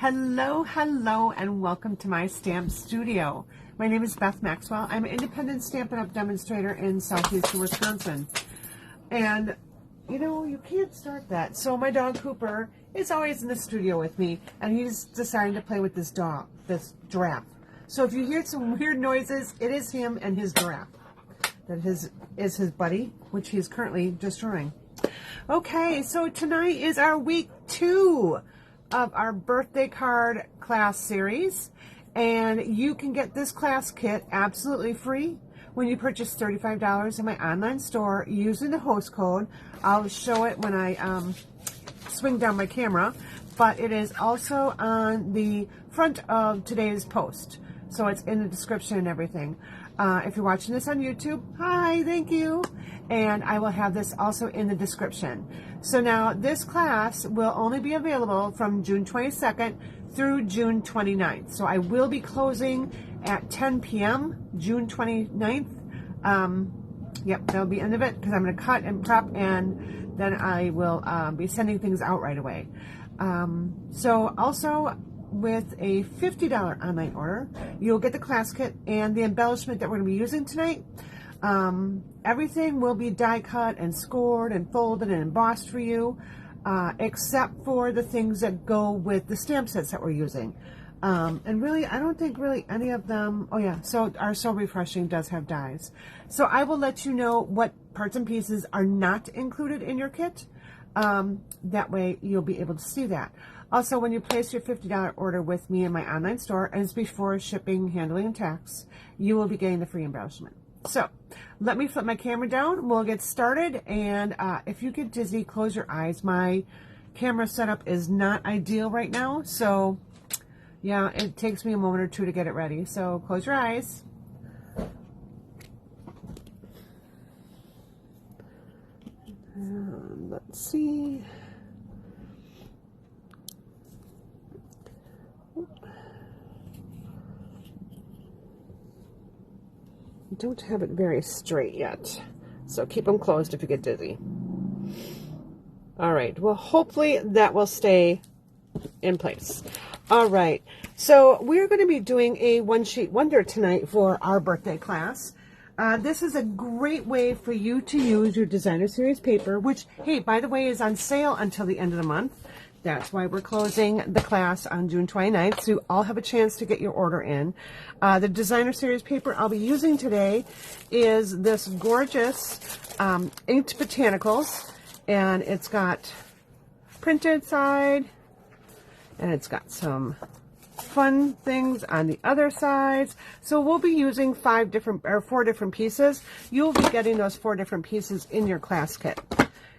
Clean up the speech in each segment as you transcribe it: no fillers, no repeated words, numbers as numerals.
Hello, hello, and welcome to my stamp studio. My name is Beth Maxwell. I'm an independent Stampin' Up! Demonstrator in southeastern Wisconsin. And, you know, you can't start that. So my dog Cooper is always in the studio with me, and he's deciding to play with this dog, this giraffe. So if you hear some weird noises, it is him and his giraffe. That is his buddy, which he's currently destroying. Okay, so tonight is our week 2 of our birthday card class series, and you can get this class kit absolutely free when you purchase $35 in my online store using the host code. I'll show it when I swing down my camera, but it is also on the front of today's post, so it's in the description and everything. If you're watching this on YouTube, hi, thank you. And I will have this also in the description. So now this class will only be available from June 22nd through June 29th. So I will be closing at 10 p.m. June 29th. Yep, that'll be the end of it because I'm going to cut and prep, and then I will be sending things out right away. So also, with a $50 online order, you'll get the class kit and the embellishment that we're going to be using tonight. Everything will be die cut and scored and folded and embossed for you, except for the things that go with the stamp sets that we're using. And really, I don't think really any of them, oh yeah, so our So Refreshing does have dies. So I will let you know what parts and pieces are not included in your kit. That way you'll be able to see that. Also, when you place your $50 order with me in my online store, and it's before shipping, handling, and tax, you will be getting the free embellishment. So, let me flip my camera down. We'll get started, and if you get dizzy, close your eyes. My camera setup is not ideal right now, so yeah, it takes me a moment or two to get it ready. So, close your eyes. Let's see. Don't have it very straight yet, so keep them closed if you get dizzy. All right, well, hopefully that will stay in place. All right, so we're going to be doing a one-sheet wonder tonight for our birthday class. This is a great way for you to use your designer series paper, which, hey, by the way, is on sale until the end of the month. That's why we're closing the class on June 29th, so you all have a chance to get your order in. The designer series paper I'll be using today is this gorgeous inked botanicals, and it's got printed side, and it's got some fun things on the other sides. So we'll be using 4 different pieces. You'll be getting those 4 different pieces in your class kit.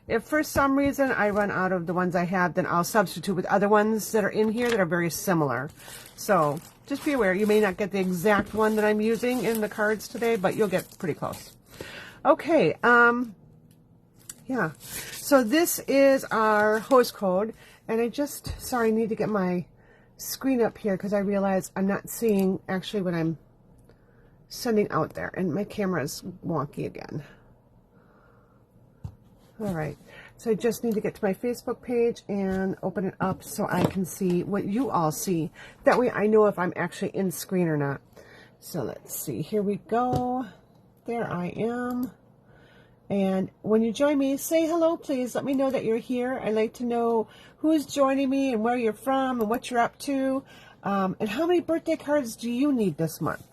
If for some reason I run out of the ones I have, then I'll substitute with other ones that are in here that are very similar. So just be aware, you may not get the exact one that I'm using in the cards today, but you'll get pretty close. Okay, yeah. So this is our host code, and I need to get my screen up here because I realize I'm not seeing actually what I'm sending out there, and my camera is wonky again. All right, so I just need to get to my Facebook page and open it up so I can see what you all see. That way I know if I'm actually in screen or not. So let's see, here we go. There I am. And when you join me, say hello, please. Let me know that you're here. I'd like to know who's joining me and where you're from and what you're up to. And how many birthday cards do you need this month?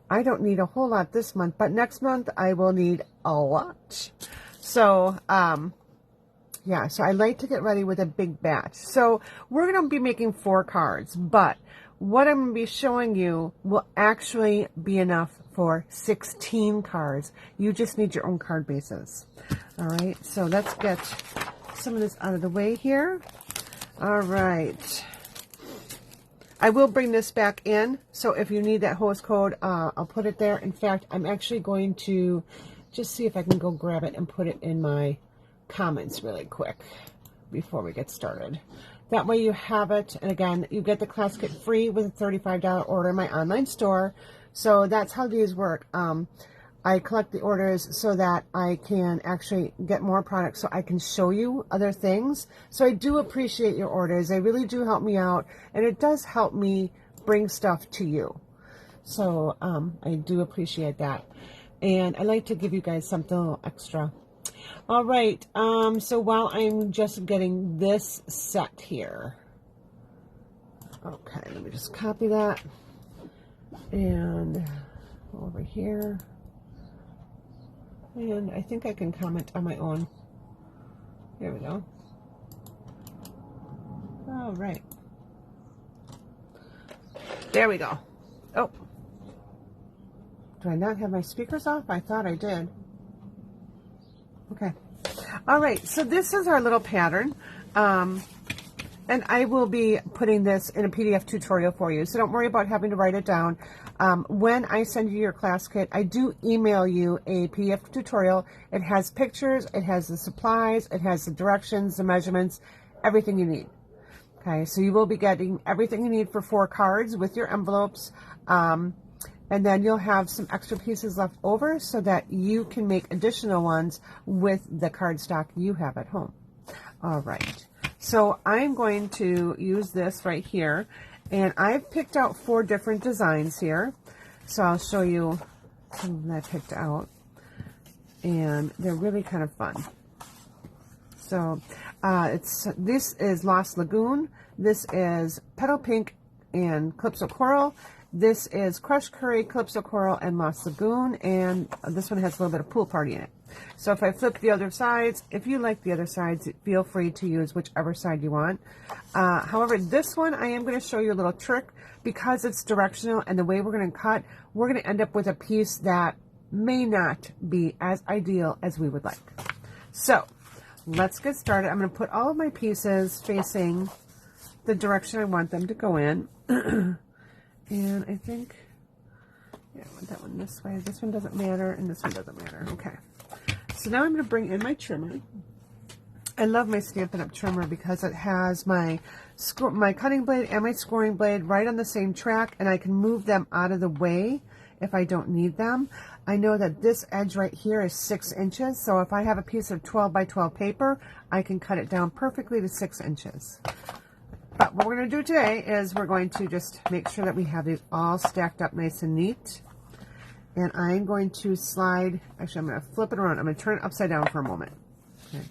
I don't need a whole lot this month, but next month I will need a lot. So, yeah, so I like to get ready with a big batch. So we're going to be making 4 cards, but what I'm going to be showing you will actually be enough for 16 cards. You just need your own card bases. All right, so let's get some of this out of the way here. All right. I will bring this back in, so if you need that host code, I'll put it there. In fact, I'm actually going to just see if I can go grab it and put it in my comments really quick before we get started. That way you have it, and again, you get the class kit free with a $35 order in my online store. So that's how these work. I collect the orders so that I can actually get more products so I can show you other things. So I do appreciate your orders. They really do help me out, and it does help me bring stuff to you. So I do appreciate that. And I like to give you guys something a little extra. All right, so while I'm just getting this set here. Okay, let me just copy that. And over here. And I think I can comment on my own. There we go. All right. There we go. Oh. Do I not have my speakers off? I thought I did. Okay. All right. So this is our little pattern. And I will be putting this in a PDF tutorial for you. So don't worry about having to write it down. When I send you your class kit, I do email you a PDF tutorial. It has pictures, it has the supplies, it has the directions, the measurements, everything you need. Okay, so you will be getting everything you need for 4 cards with your envelopes. And then you'll have some extra pieces left over so that you can make additional ones with the cardstock you have at home. All right. So I'm going to use this right here, and I've picked out 4 different designs here. So I'll show you some that I picked out, and they're really kind of fun. So this is Lost Lagoon, this is Petal Pink and Calypso Coral, this is Crushed Curry, Calypso Coral, and Lost Lagoon, and this one has a little bit of Pool Party in it. So if I flip the other sides, if you like the other sides, feel free to use whichever side you want. However, this one, I am going to show you a little trick because it's directional, and the way we're going to cut, we're going to end up with a piece that may not be as ideal as we would like. So let's get started. I'm going to put all of my pieces facing the direction I want them to go in. And I think, yeah, I want that one this way. This one doesn't matter, and this one doesn't matter. Okay. So now I'm going to bring in my trimmer. I love my Stampin' Up! Trimmer because it has my cutting blade and my scoring blade right on the same track, and I can move them out of the way if I don't need them. I know that this edge right here is 6 inches, so if I have a piece of 12 by 12 paper, I can cut it down perfectly to 6 inches. But what we're going to do today is we're going to just make sure that we have these all stacked up nice and neat. And I'm going to slide, actually I'm going to flip it around. I'm going to turn it upside down for a moment. Okay.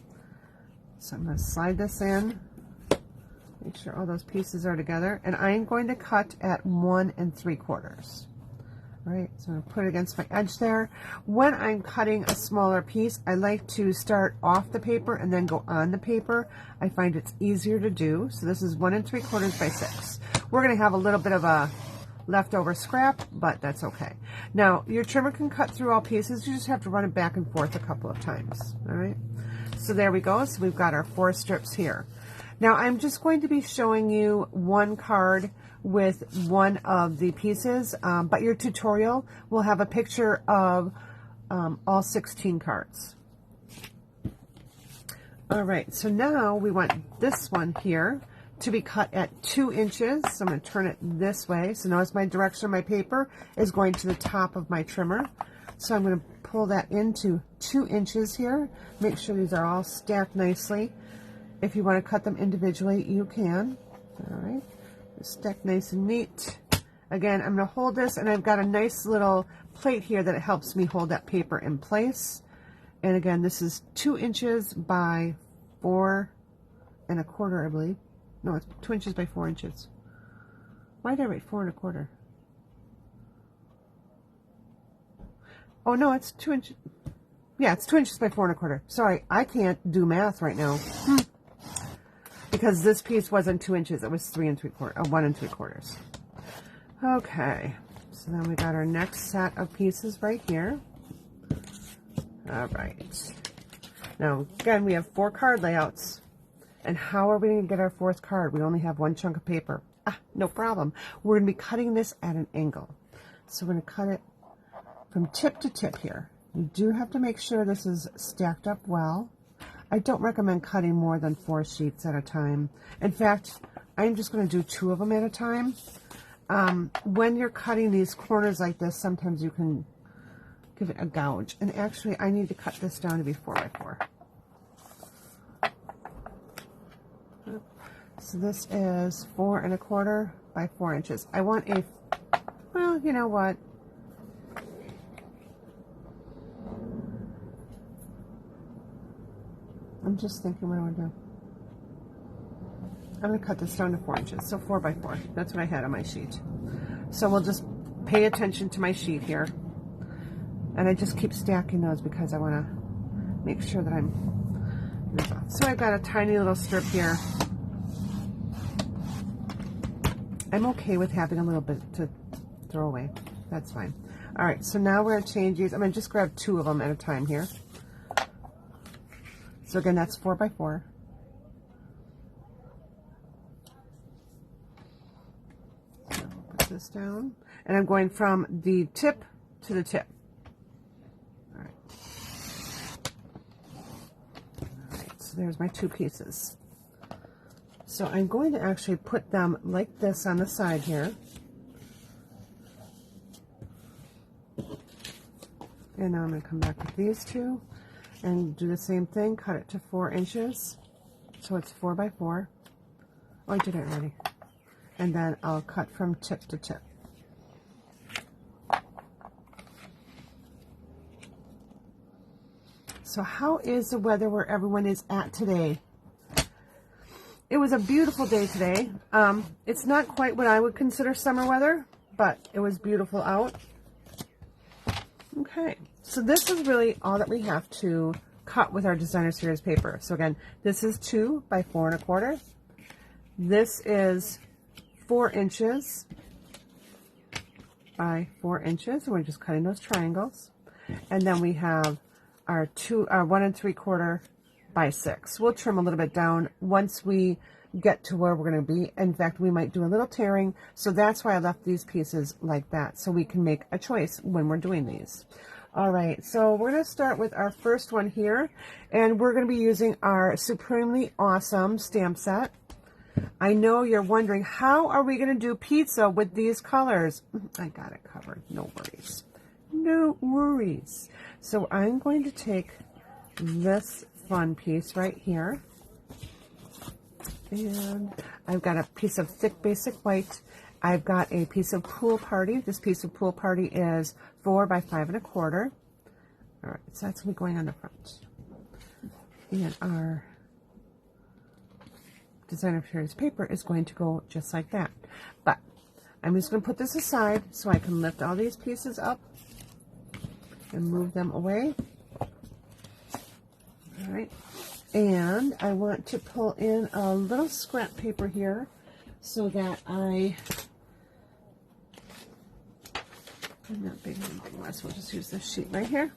So I'm going to slide this in, make sure all those pieces are together. And I'm going to cut at 1 3/4. All right, so I'm going to put it against my edge there. When I'm cutting a smaller piece, I like to start off the paper and then go on the paper. I find it's easier to do. So this is 1 3/4 by 6. We're going to have a little bit of a leftover scrap, but that's okay. Now, your trimmer can cut through all pieces. You just have to run it back and forth a couple of times. All right, so there we go. So we've got our 4 strips here. Now, I'm just going to be showing you one card with one of the pieces, but your tutorial will have a picture of all 16 cards. All right, so now we want this one here to be cut at 2 inches. So I'm going to turn it this way. So notice my direction of my paper is going to the top of my trimmer. So I'm going to pull that into 2 inches here. Make sure these are all stacked nicely. If you want to cut them individually, you can. All right, stacked nice and neat. Again, I'm going to hold this, and I've got a nice little plate here that it helps me hold that paper in place. And again, this is 2 inches by 4 1/4, I believe. No, it's 2 inches by 4 inches. Why did I write 4 1/4? Oh no, it's 2 inches. Yeah, it's 2 inches by 4 1/4. Sorry, I can't do math right now. Because this piece wasn't 2 inches, it was 1 3/4. Okay, so then we got our next set of pieces right here. All right. Now, again, we have 4 card layouts. And how are we going to get our 4th card? We only have 1 chunk of paper. No problem. We're going to be cutting this at an angle. So we're going to cut it from tip to tip here. You do have to make sure this is stacked up well. I don't recommend cutting more than 4 sheets at a time. In fact, I'm just going to do 2 of them at a time. When you're cutting these corners like this, sometimes you can give it a gouge. And actually, I need to cut this down to be 4x4. So this is 4 1/4 by 4 inches. I want a, well, you know what? I'm just thinking what I want to do. I'm going to cut this down to 4 inches. So 4 by 4. That's what I had on my sheet. So we'll just pay attention to my sheet here. And I just keep stacking those because I want to make sure that I'm... So I've got a tiny little strip here. I'm okay with having a little bit to throw away. That's fine. All right, so now we're going to change these. I'm going to just grab 2 of them at a time here. So again, that's 4 by 4. So put this down. And I'm going from the tip to the tip. All right. All right, so there's my 2 pieces. So I'm going to actually put them like this on the side here. And now I'm going to come back with these 2 and do the same thing, cut it to 4 inches. So it's 4 by 4. Oh, I did it already. And then I'll cut from tip to tip. So how is the weather where everyone is at today? It was a beautiful day today. It's not quite what I would consider summer weather, but it was beautiful out. Okay, so this is really all that we have to cut with our designer series paper. So again, this is 2 by 4 1/4. This is 4 inches by 4 inches. And we're just cutting those triangles. And then we have our 1 3/4 by 6. We'll trim a little bit down once we get to where we're going to be. In fact, we might do a little tearing, so that's why I left these pieces like that, so we can make a choice when we're doing these. All right, so we're going to start with our first one here, and we're going to be using our Supremely Awesome stamp set. I know you're wondering, how are we going to do pizza with these colors? I got it covered, no worries. No worries. So I'm going to take this fun piece right here, and I've got a piece of thick basic white. I've got a piece of Pool Party. This piece of Pool Party is 4 by 5 1/4. All right, so that's going to be going on the front. And our designer series paper is going to go just like that. But I'm just going to put this aside so I can lift all these pieces up and move them away. All right, and I want to pull in a little scrap paper here so that I'm not big less. We'll just use this sheet right here.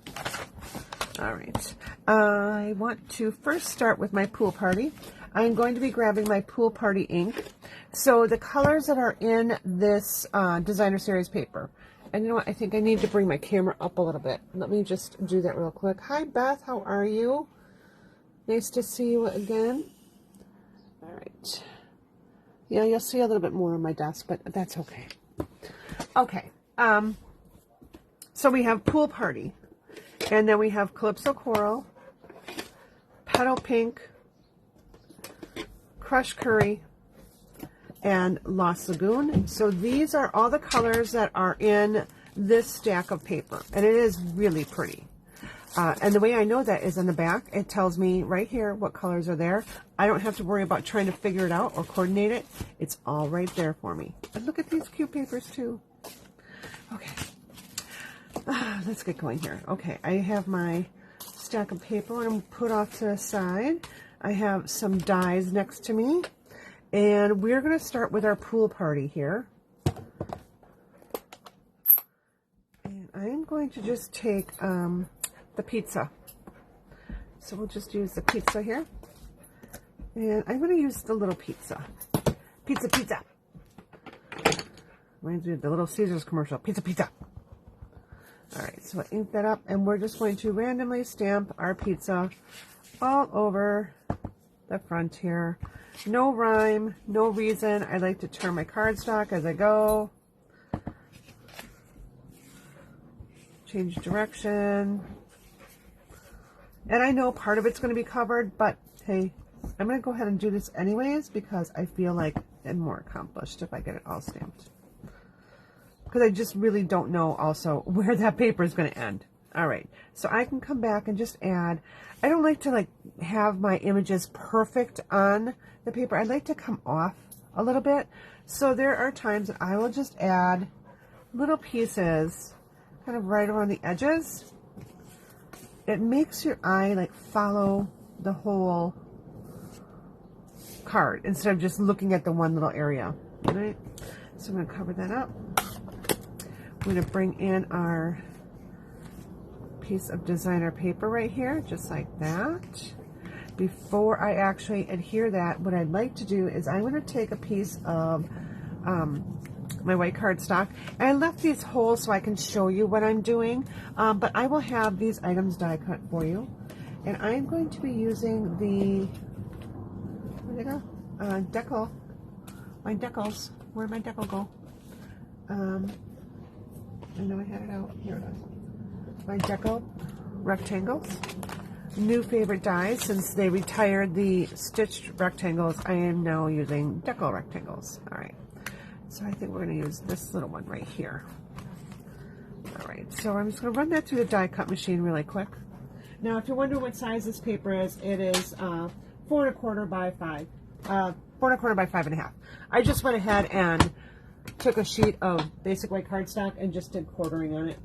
All right, I want to first start with my Pool Party. I'm going to be grabbing my Pool Party ink. So the colors that are in this designer series paper, and you know what, I think I need to bring my camera up a little bit. Let me just do that real quick. Hi Beth, how are you? Nice to see you again. All right. Yeah, you'll see a little bit more on my desk, but that's okay. Okay. So we have Pool Party, and then we have Calypso Coral, Petal Pink, Crushed Curry, and Lost Lagoon. So these are all the colors that are in this stack of paper, and it is really pretty. And the way I know that is on the back. It tells me right here what colors are there. I don't have to worry about trying to figure it out or coordinate it. It's all right there for me. And look at these cute papers too. Okay, let's get going here. Okay, I have my stack of paper I'm going to put off to the side. I have some dies next to me, and we're going to start with our Pool Party here. And I'm going to just take the pizza. So we'll just use the pizza here. And I'm going to use the little pizza. Pizza, pizza. Reminds me of the Little Caesars commercial. Pizza, pizza. All right, so I ink that up, and we're just going to randomly stamp our pizza all over the front here. No rhyme, no reason. I like to turn my cardstock as I go. change direction. And I know part of it's going to be covered, but hey, I'm going to go ahead and do this anyways because I feel like I'm more accomplished if I get it all stamped. Because I just really don't know also where that paper is going to end. All right, so I can come back and just add. I don't like to like have my images perfect on the paper. I like to come off a little bit. So there are times that I will just add little pieces kind of right around the edges. It makes your eye like follow the whole card instead of just looking at the one little area. All right, so I'm going to cover that up. We're going to bring in our piece of designer paper right here, just like that. Before I actually adhere that, what I'd like to do is I'm going to take a piece of my white cardstock, and I left these holes so I can show you what I'm doing, but I will have these items die cut for you, and I'm going to be using the, where'd they go? Decal, my decals. Where'd my decal go? I know I had it out. Here it is. My decal rectangles. New favorite dies. Since they retired the stitched rectangles, I am now using decal rectangles. All right. So I think we're going to use this little one right here. All right. So I'm just going to run that through the die cut machine really quick. Now, if you're wondering what size this paper is, it is 4 1/4 by 5. 4 1/4 by 5.5. I just went ahead and took a sheet of basic white cardstock and just did quartering on it.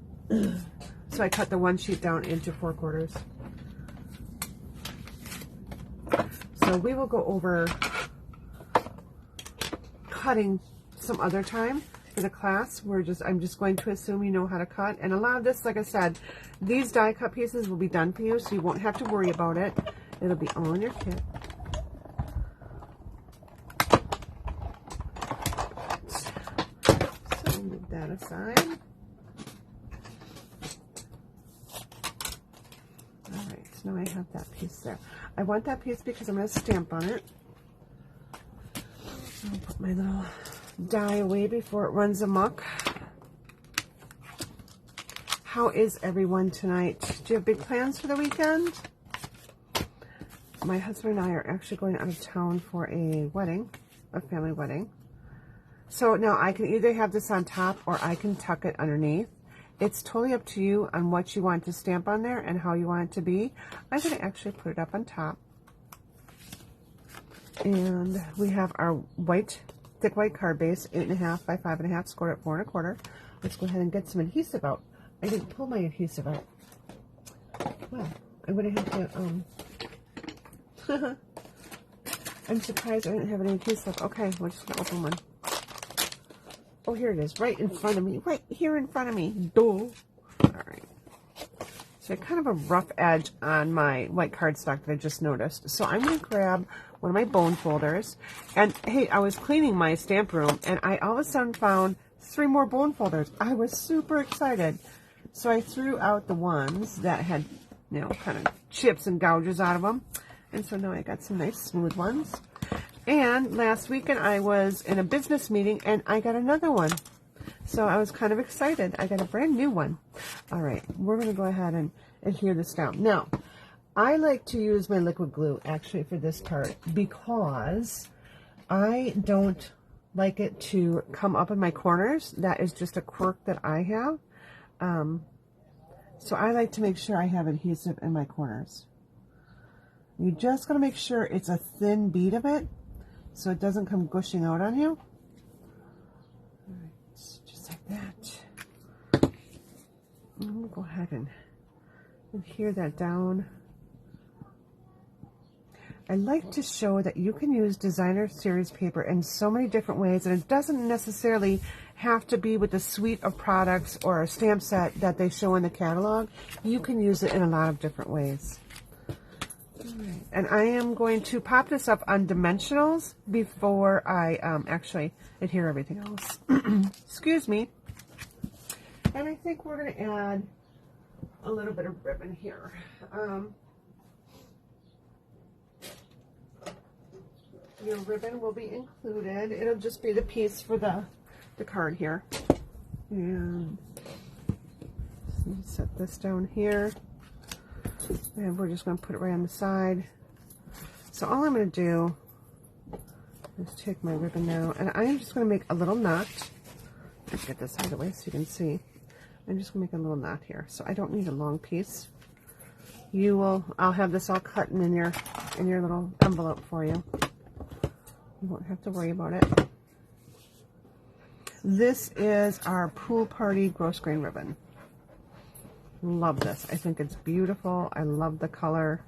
So I cut the one sheet down into 4/4. So we will go over cutting some other time for the class. I'm just going to assume you know how to cut. And a lot of this, like I said, these die cut pieces will be done for you, so you won't have to worry about it. It'll be all in your kit. So move that aside. All right, so now I have that piece there. I want that piece because I'm going to stamp on it. I'll put my little die away before it runs amok. How is everyone tonight? Do you have big plans for the weekend? My husband and I are actually going out of town for a wedding, a family wedding. So now I can either have this on top or I can tuck it underneath. It's totally up to you on what you want to stamp on there and how you want it to be. I'm going to actually put it up on top. And we have our white, thick white card base, 8.5 by 5.5, scored at 4 1/4. Let's go ahead and get some adhesive out. I didn't pull my adhesive out. Well, I'm going to have to, I'm surprised I didn't have any adhesive. Okay, we're just going to open one. Oh, here it is, right in front of me. Right here in front of me. Duh. All right. So kind of a rough edge on my white cardstock that I just noticed. So I'm going to grab one of my bone folders. And, hey, I was cleaning my stamp room, and I all of a sudden found 3 more bone folders. I was super excited. So I threw out the ones that had, you know, kind of chips and gouges out of them. And so now I got some nice smooth ones. And last weekend I was in a business meeting and I got another one. So I was kind of excited. I got a brand new one. All right, we're going to go ahead and adhere this down. Now, I like to use my liquid glue actually for this part because I don't like it to come up in my corners. That is just a quirk that I have. So I like to make sure I have adhesive in my corners. You just got to make sure it's a thin bead of it so it doesn't come gushing out on you. All right, just like that. I'm going to go ahead and adhere that down. I like to show that you can use designer series paper in so many different ways, and it doesn't necessarily have to be with a suite of products or a stamp set that they show in the catalog. You can use it in a lot of different ways. Right. And I am going to pop this up on dimensionals before I actually adhere everything else. Excuse me. And I think we're going to add a little bit of ribbon here. Your ribbon will be included. It'll just be the piece for the card here. And Set this down here. And we're just going to put it right on the side. So all I'm going to do is take my ribbon now, and I'm just going to make a little knot. Let's get this out of the way so you can see. I'm just going to make a little knot here. So I don't need a long piece. I'll have this all cut in your little envelope for you. You won't have to worry about it. This is our pool party gross grain ribbon. Love this. I think it's beautiful. I love the color.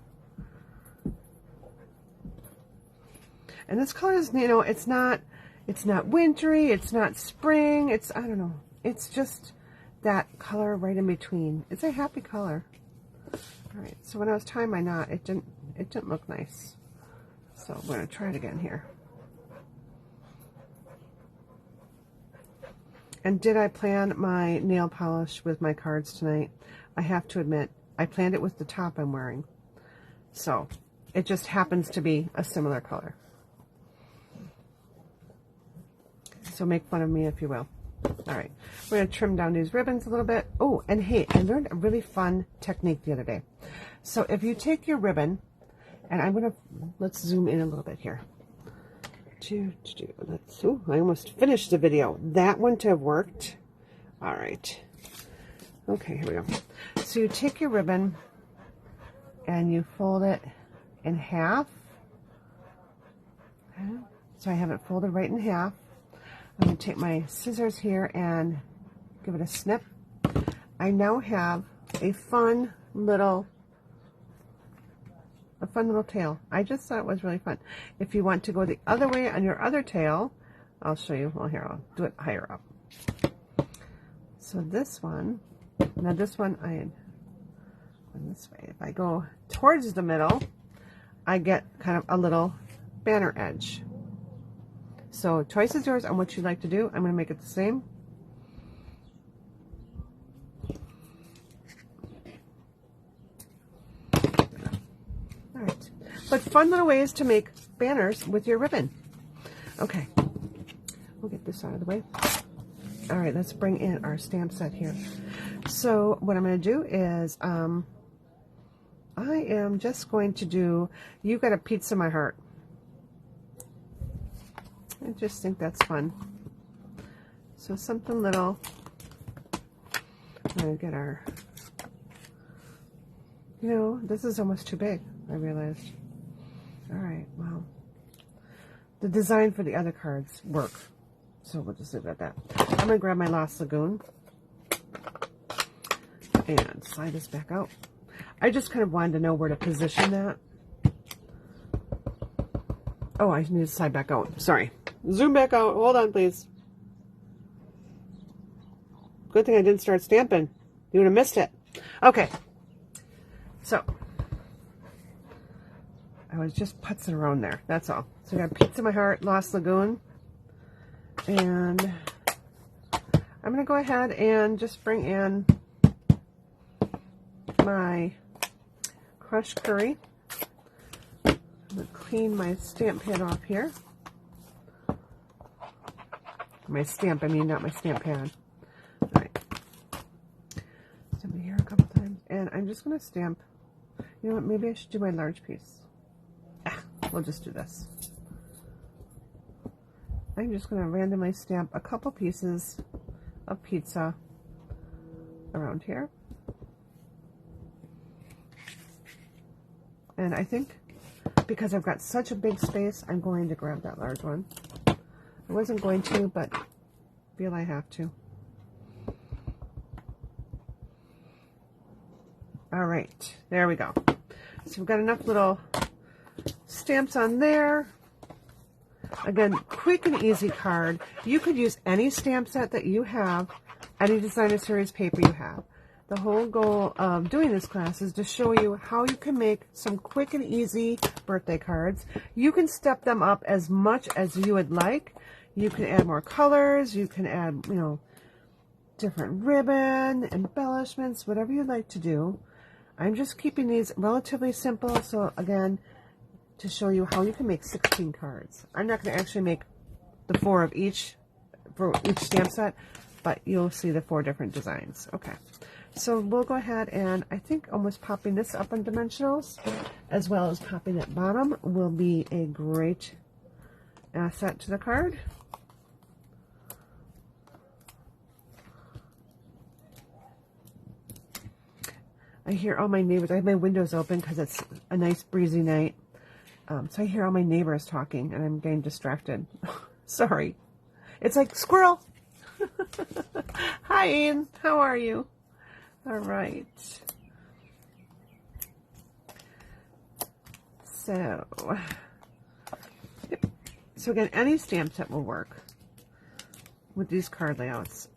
And this color is, you know, it's not wintry, it's not spring, I don't know. It's just that color right in between. It's a happy color. All right, so when I was tying my knot, it didn't look nice. So I'm going to try it again here. And did I plan my nail polish with my cards tonight? I have to admit, I planned it with the top I'm wearing. So it just happens to be a similar color. So make fun of me if you will. All right, we're going to trim down these ribbons a little bit. Oh, and hey, I learned a really fun technique the other day. So if you take your ribbon, and let's zoom in a little bit here. I almost finished the video. That wouldn't have worked. All right. Okay, here we go. So you take your ribbon and you fold it in half. Okay. So I have it folded right in half. I'm going to take my scissors here and give it a snip. I now have a fun little tail. I just thought it was really fun. If you want to go the other way on your other tail, I'll show you. Well, here, I'll do it higher up. So this one, now this one, I go this way. If I go towards the middle, I get kind of a little banner edge. So choice is yours on what you'd like to do. I'm going to make it the same. All right. But fun little ways to make banners with your ribbon. Okay. We'll get this out of the way. All right, let's bring in our stamp set here. So what I'm going to do is I am just going to do You Got a Pizza My Heart. I just think that's fun. So something little. I'm going to get our, you know, this is almost too big, I realized. All right, well, the design for the other cards work. So we'll just leave it at that. I'm going to grab my Lost Lagoon and slide this back out. I just kind of wanted to know where to position that. Oh, I need to slide back out. Sorry. Zoom back out. Hold on, please. Good thing I didn't start stamping. You would have missed it. Okay. So, I was just putzing around there. That's all. So I got Pizza My Heart, Lost Lagoon. And I'm going to go ahead and just bring in my crushed curry. I'm going to clean my stamp pad off here. My stamp, I mean, not my stamp pad. All right. Stamp it here a couple times. And I'm just going to stamp. You know what? Maybe I should do my large piece. We'll just do this. I'm just going to randomly stamp a couple pieces of pizza around here. And I think because I've got such a big space, I'm going to grab that large one. I wasn't going to, but feel I have to. All right, there we go. So we've got enough little stamps on there. Again, quick and easy card. You could use any stamp set that you have, any designer series paper you have. The whole goal of doing this class is to show you how you can make some quick and easy birthday cards. You can step them up as much as you would like. You can add more colors. You can add, you know, different ribbon, embellishments, whatever you'd like to do. I'm just keeping these relatively simple. So again, to show you how you can make 16 cards. I'm not going to actually make the 4 of each for each stamp set, but you'll see the 4 different designs. Okay, So we'll go ahead and I think almost popping this up on dimensionals as well as popping that bottom will be a great asset to the card. I hear all my neighbors. I have my windows open because it's a nice breezy night. So I hear all my neighbors talking and I'm getting distracted. Sorry. It's like, squirrel. Hi, Ian. How are you? All right. So again, any stamp set will work with these card layouts.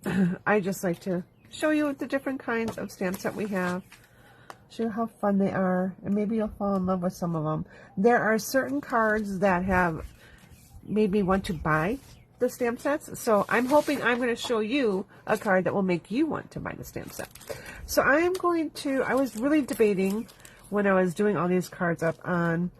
I just like to show you the different kinds of stamp set we have. Show you how fun they are, and maybe you'll fall in love with some of them. There are certain cards that have made me want to buy the stamp sets, so I'm hoping I'm going to show you a card that will make you want to buy the stamp set. So I was really debating when I was doing all these cards up on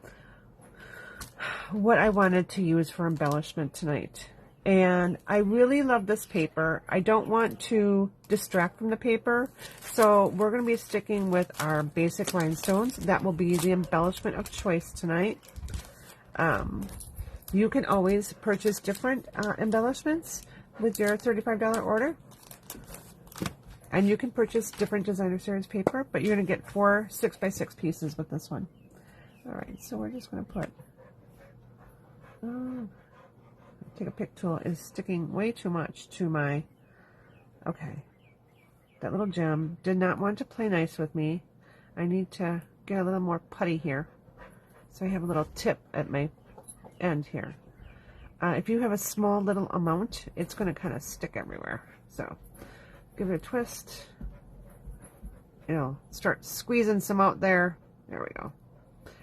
what I wanted to use for embellishment tonight. And I really love this paper. I don't want to distract from the paper, so we're going to be sticking with our basic rhinestones. That will be the embellishment of choice tonight. You can always purchase different embellishments with your $35 order. And you can purchase different designer series paper, but you're going to get 4 6x6 pieces with this one. All right, so we're just going to put... take a pick tool is sticking way too much to my... Okay. That little gem did not want to play nice with me. I need to get a little more putty here. So I have a little tip at my end here. If you have a small little amount, it's going to kind of stick everywhere. So give it a twist. You know, start squeezing some out there. There we go.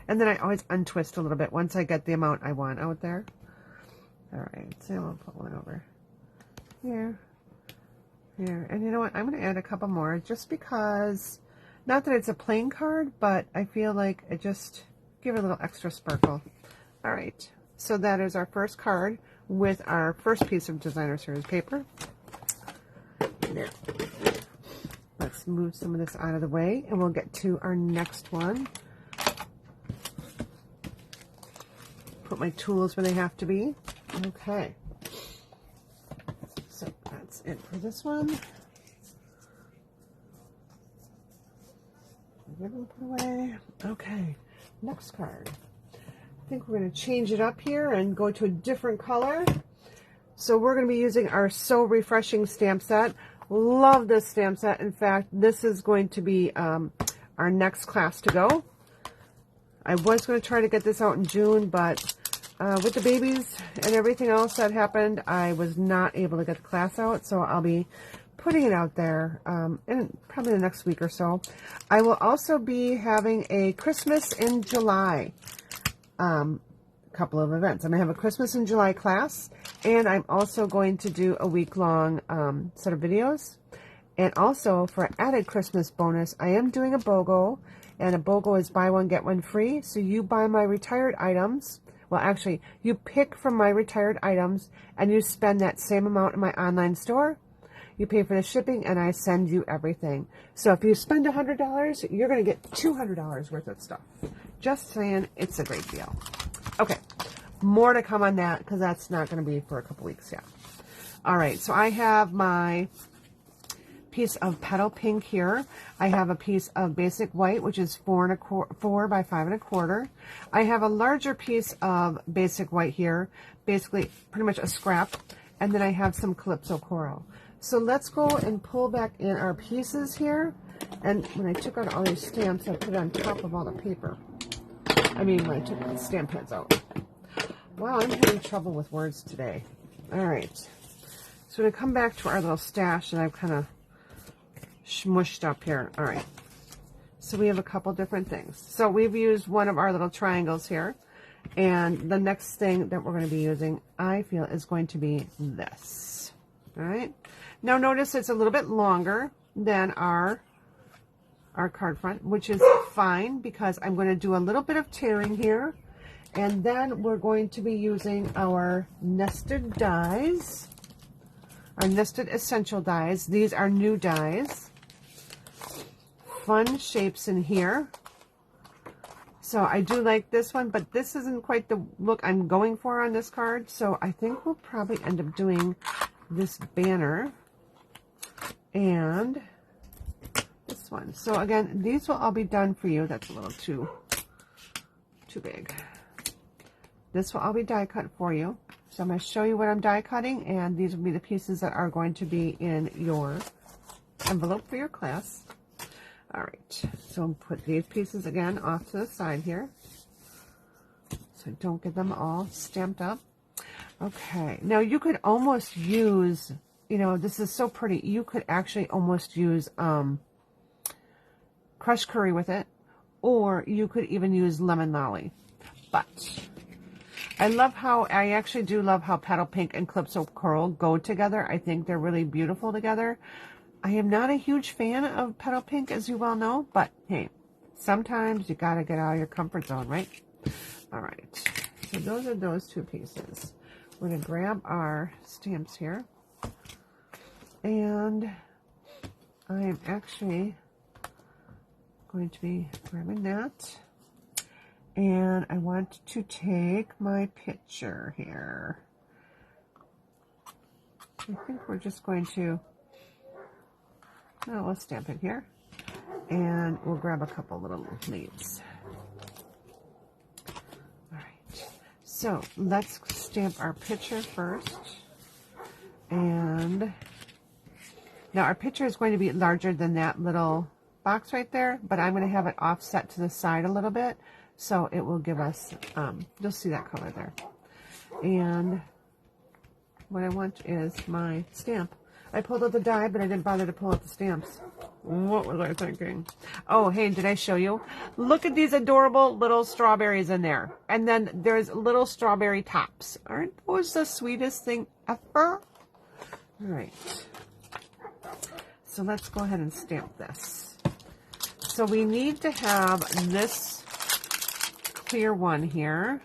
And then I always untwist a little bit once I get the amount I want out there. All right, so I'll put one over here, here. And you know what? I'm going to add a couple more just because, not that it's a plain card, but I feel like it just give it a little extra sparkle. All right, so that is our first card with our first piece of designer series paper. Now, let's move some of this out of the way and we'll get to our next one. Put my tools where they have to be. Okay, so that's it for this one. Put away. Okay, next card. I think we're going to change it up here and go to a different color. So we're going to be using our So Refreshing stamp set. Love this stamp set. In fact, this is going to be our next class to go. I was going to try to get this out in June, but with the babies and everything else that happened, I was not able to get the class out, so I'll be putting it out there in probably the next week or so. I will also be having a Christmas in July couple of events. I'm going to have a Christmas in July class, and I'm also going to do a week-long set of videos. And also, for added Christmas bonus, I am doing a BOGO, and a BOGO is buy one, get one free. So you buy my retired items. Well, actually, you pick from my retired items and you spend that same amount in my online store. You pay for the shipping and I send you everything. So if you spend $100, you're going to get $200 worth of stuff. Just saying, it's a great deal. Okay, more to come on that because that's not going to be for a couple weeks yet. All right, so I have my piece of petal pink here. I have a piece of basic white, which is 4 by 5 1/4. I have a larger piece of basic white here, basically pretty much a scrap, and then I have some Calypso coral. So let's go and pull back in our pieces here. And when I took out all these stamps, I put it on top of all the paper. I mean, when I took the stamp heads out. Wow, I'm having trouble with words today. All right, so we're gonna come back to our little stash that I've kind of smushed up here. All right, so we have a couple different things. So we've used one of our little triangles here, and the next thing that we're going to be using, I feel, is going to be this. All right, now notice it's a little bit longer than our card front, which is fine because I'm going to do a little bit of tearing here, and then we're going to be using our nested dies, our nested essential dies. These are new dies. fun shapes in here. So I do like this one, but this isn't quite the look I'm going for on this card. So I think we'll probably end up doing this banner and this one. So again, these will all be done for you. That's a little too big. This will all be die cut for you. So I'm going to show you what I'm die cutting, and these will be the pieces that are going to be in your envelope for your class. All right, so I'll put these pieces again off to the side here, so don't get them all stamped up. Okay, now you could almost use, you know, this is so pretty, you could actually almost use crushed curry with it, or you could even use lemon lolly. But I actually do love how Petal Pink and Calypso Coral go together. I think they're really beautiful together. I am not a huge fan of Petal Pink, as you well know, but hey, sometimes you gotta get out of your comfort zone, right? All right, so those are those two pieces. We're gonna grab our stamps here, and I am actually going to be grabbing that, and I want to take my picture here. I think we're just going to, let's stamp it here, and we'll grab a couple little leaves. All right, so let's stamp our picture first, and now our picture is going to be larger than that little box right there, but I'm going to have it offset to the side a little bit, so it will give us, you'll see that color there. And what I want is my stamp. I pulled out the die, but I didn't bother to pull out the stamps. What was I thinking? Oh, hey, did I show you? Look at these adorable little strawberries in there. And then there's little strawberry tops. Aren't those the sweetest thing ever? All right. So let's go ahead and stamp this. So we need to have this clear one here.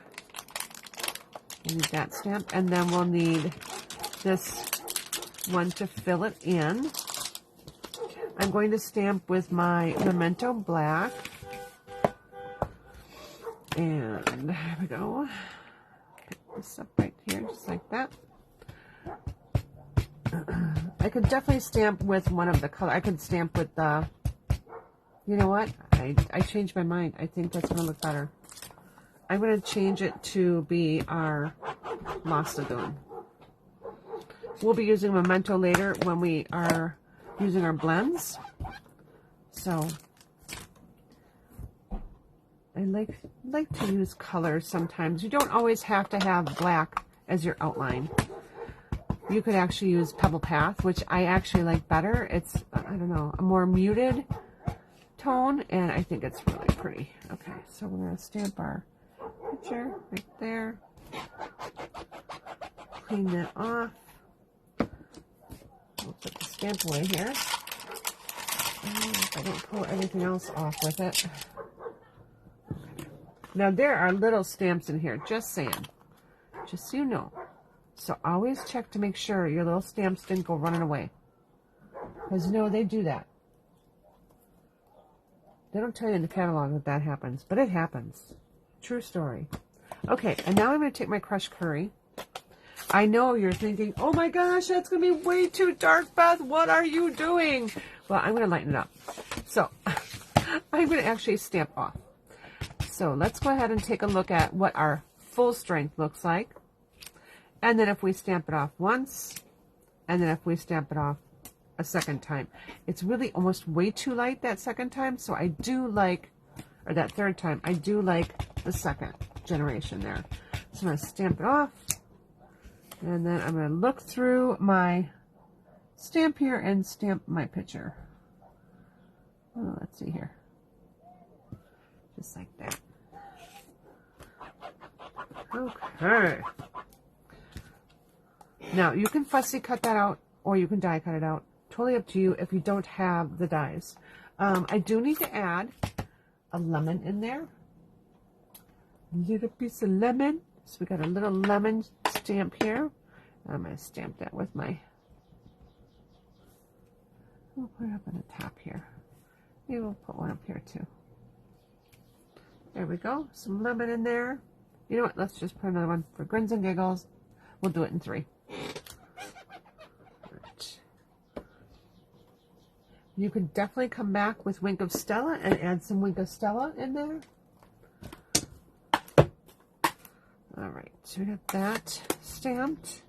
We need that stamp, and then we'll need this one to fill it in. I'm going to stamp with my Memento Black. And there we go. Pick this up right here, just like that. I could definitely stamp with one of the color. I could stamp with the, you know what? I changed my mind. I think that's going to look better. I'm going to change it to be our Lost Lagoon. We'll be using Memento later when we are using our blends. So I like to use colors sometimes. You don't always have to have black as your outline. You could actually use Pebble Path, which I actually like better. It's, I don't know, a more muted tone, and I think it's really pretty. Okay, so we're going to stamp our picture right there. Clean that off. We'll put the stamp away here. I don't pull everything else off with it. Okay. Now there are little stamps in here, just saying. Just so you know. So always check to make sure your little stamps didn't go running away. Because you know, they do that. They don't tell you in the catalog that that happens, but it happens. True story. Okay, and now I'm going to take my crushed curry. I know you're thinking, oh my gosh, that's going to be way too dark, Beth. What are you doing? Well, I'm going to lighten it up. So I'm going to actually stamp off. So let's go ahead and take a look at what our full strength looks like. And then if we stamp it off once, and then if we stamp it off a second time. It's really almost way too light that second time, so I do like, or that third time, I do like the second generation there. So I'm going to stamp it off, and then I'm going to look through my stamp here and stamp my picture. Oh, let's see here. Just like that. Okay. Now, you can fussy cut that out, or you can die cut it out. Totally up to you if you don't have the dies. I do need to add a lemon in there. A little piece of lemon. So we got a little lemon stamp here. I'm going to stamp that with my, I'll put it up on the top here. Maybe we'll put one up here too. There we go. Some lemon in there. You know what? Let's just put another one for grins and giggles. We'll do it in 3. Right. You could definitely come back with Wink of Stella and add some Wink of Stella in there. All right, so we got that stamped.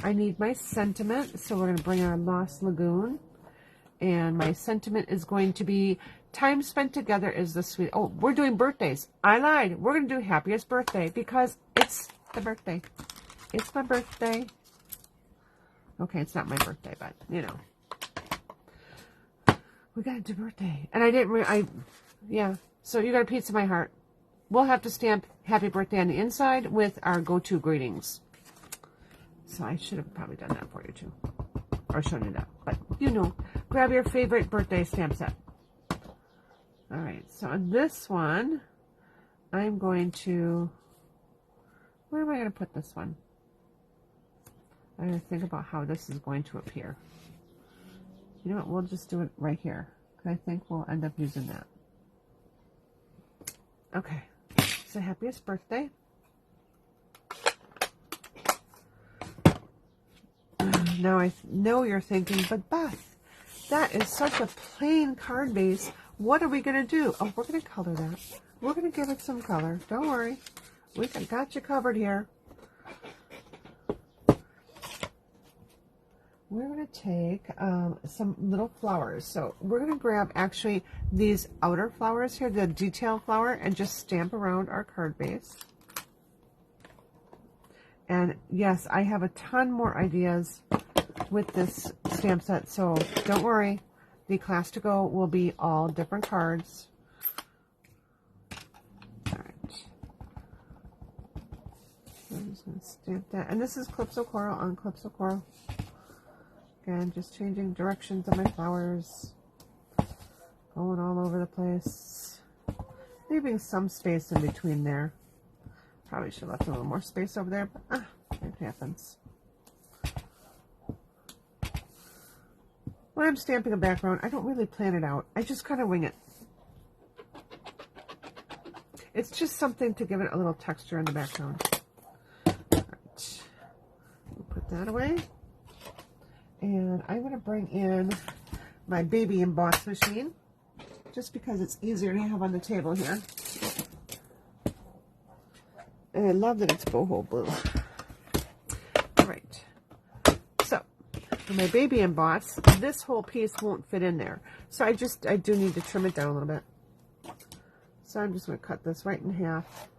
I need my sentiment, so we're going to bring our Lost Lagoon. And my sentiment is going to be, time spent together is the sweet. Oh, we're doing birthdays. I lied. We're going to do happiest birthday because it's the birthday. It's my birthday. Okay, it's not my birthday, but, you know. We got to do birthday. And I didn't, yeah. So you got a piece of my heart. We'll have to stamp happy birthday on the inside with our go-to greetings. So I should have probably done that for you too. Or shown you that. But, you know, grab your favorite birthday stamp set. All right, so on this one, I'm going to, where am I going to put this one? I'm going to think about how this is going to appear. You know what, we'll just do it right here. I think we'll end up using that. Okay, so happiest birthday. Now I know you're thinking, but Beth, that is such a plain card base. What are we going to do? Oh, we're going to color that. We're going to give it some color. Don't worry. We got you covered here. We're going to take some little flowers. So we're going to grab actually these outer flowers here, the detail flower, and just stamp around our card base. And yes, I have a ton more ideas with this stamp set, so don't worry. The class to go will be all different cards. All right. So I'm just going to stamp that. And this is Calypso Coral on Calypso Coral. Again, just changing directions of my flowers. Going all over the place. Leaving some space in between there. Probably should have left a little more space over there, but it happens. When I'm stamping a background, I don't really plan it out. I just kind of wing it. It's just something to give it a little texture in the background. All right. We'll put that away. And I'm going to bring in my baby emboss machine, just because it's easier to have on the table here. And I love that it's boho blue. All right. So, for my baby emboss, this whole piece won't fit in there. So I do need to trim it down a little bit. So I'm just going to cut this right in half.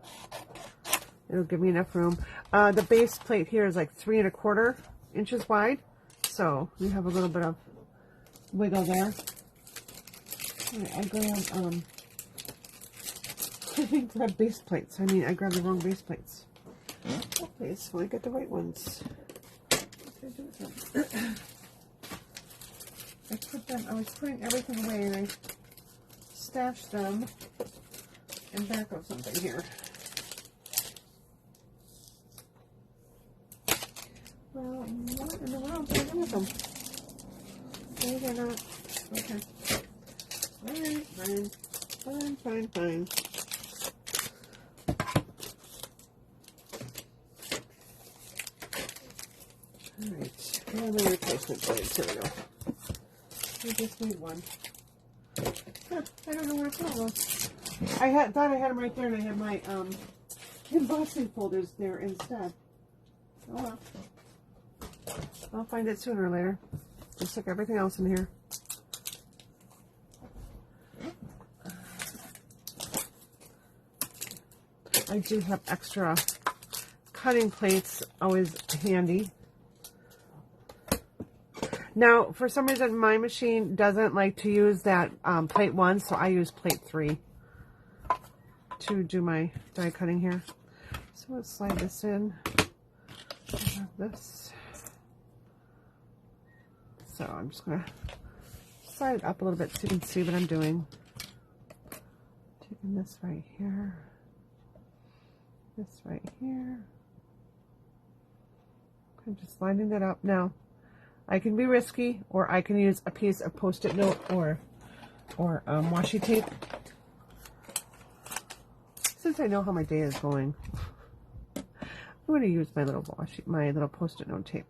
It'll give me enough room. The base plate here is like 3 1/4 inches wide. So we have a little bit of wiggle there. Right, I grabbed base plates. I grabbed the wrong base plates. Oh, please, will I get the right ones? What did I do with them? I was putting everything away and I stashed them in back of something here. Well, what in the world did I do with them? No, they're not. Okay. Fine. Alright, where are my replacement blades? Here we go. I just need one. Huh, I don't know where it's all. I thought I had them right there, and I had my embossing folders there instead. Oh well. I'll find it sooner or later. Just took everything else in here. I do have extra cutting plates, always handy. Now, for some reason, my machine doesn't like to use that plate 1, so I use plate 3 to do my die cutting here. So let's slide this in. I have this. So I'm just going to slide it up a little bit so you can see what I'm doing. Taking this right here. This right here. I'm just lining that up. Now, I can be risky, or I can use a piece of Post-it note or or washi tape. Since I know how my day is going, I'm going to use my little Post-it note tape.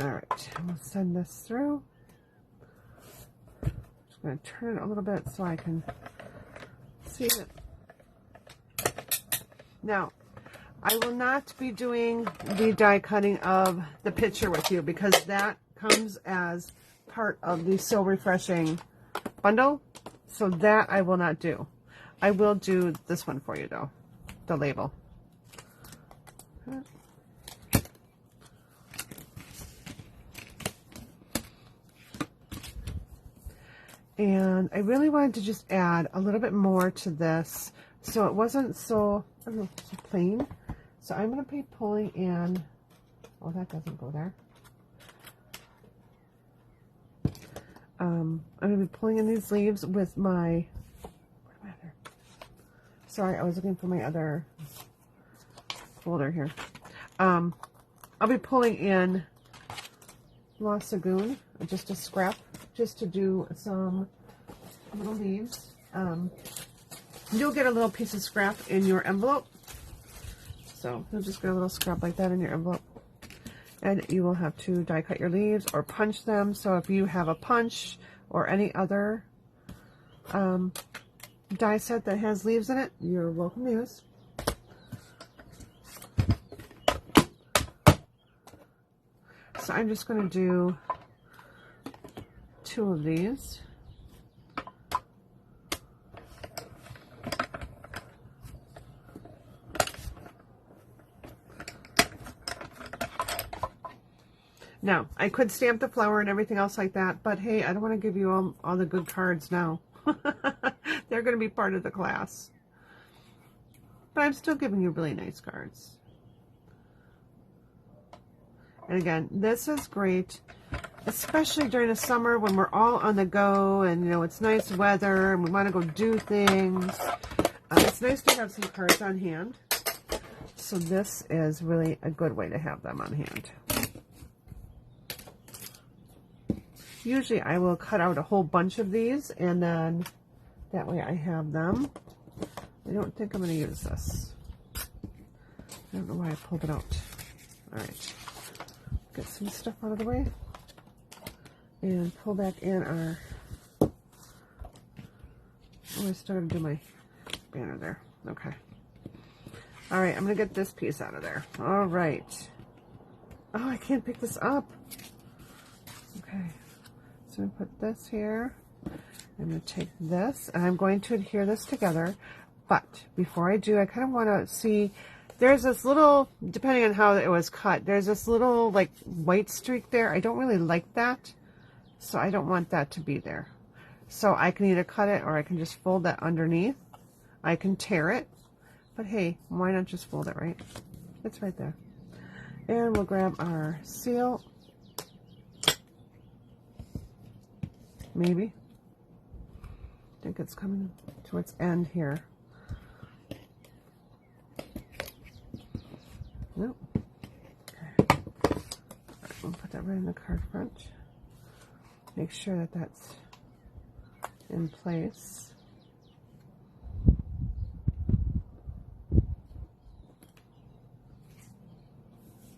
All right, I'm going to send this through. Just going to turn it a little bit so I can see it. Now, I will not be doing the die cutting of the picture with you because that comes as part of the So Refreshing bundle. So that I will not do. I will do this one for you though, the label. And I really wanted to just add a little bit more to this so it wasn't so, I don't know, so plain. So I'm going to be pulling in, oh, that doesn't go there. I'm going to be pulling in these leaves with my, sorry, I was looking for my other folder here. I'll be pulling in raw sagoon, just a scrap, just to do some little leaves. You'll get a little piece of scrap in your envelope. So you'll just get a little scrap like that in your envelope. And you will have to die cut your leaves or punch them. So if you have a punch or any other die set that has leaves in it, you're welcome to use. So I'm just going to do 2 of these. Now, I could stamp the flower and everything else like that, but hey, I don't want to give you all the good cards now. They're going to be part of the class. But I'm still giving you really nice cards. And again, this is great, especially during the summer when we're all on the go and, you know, it's nice weather and we want to go do things. It's nice to have some cards on hand. So this is really a good way to have them on hand. Usually I will cut out a whole bunch of these and then that way I have them. I don't think I'm going to use this. I don't know why I pulled it out. All right. Get some stuff out of the way and pull back in our, oh, I still got to do my banner there. Okay. All right, I'm going to get this piece out of there. All right. Oh, I can't pick this up. Okay. So I'm going to put this here. I'm going to take this and I'm going to adhere this together. But before I do, I kind of want to see, there's this little, depending on how it was cut, there's this little like white streak there. I don't really like that. So I don't want that to be there. So I can either cut it or I can just fold that underneath. I can tear it. But hey, why not just fold it, right? It's right there. And we'll grab our seal. Maybe. I think it's coming to its end here. Nope. Okay. We'll put that right in the card front. Make sure that that's in place.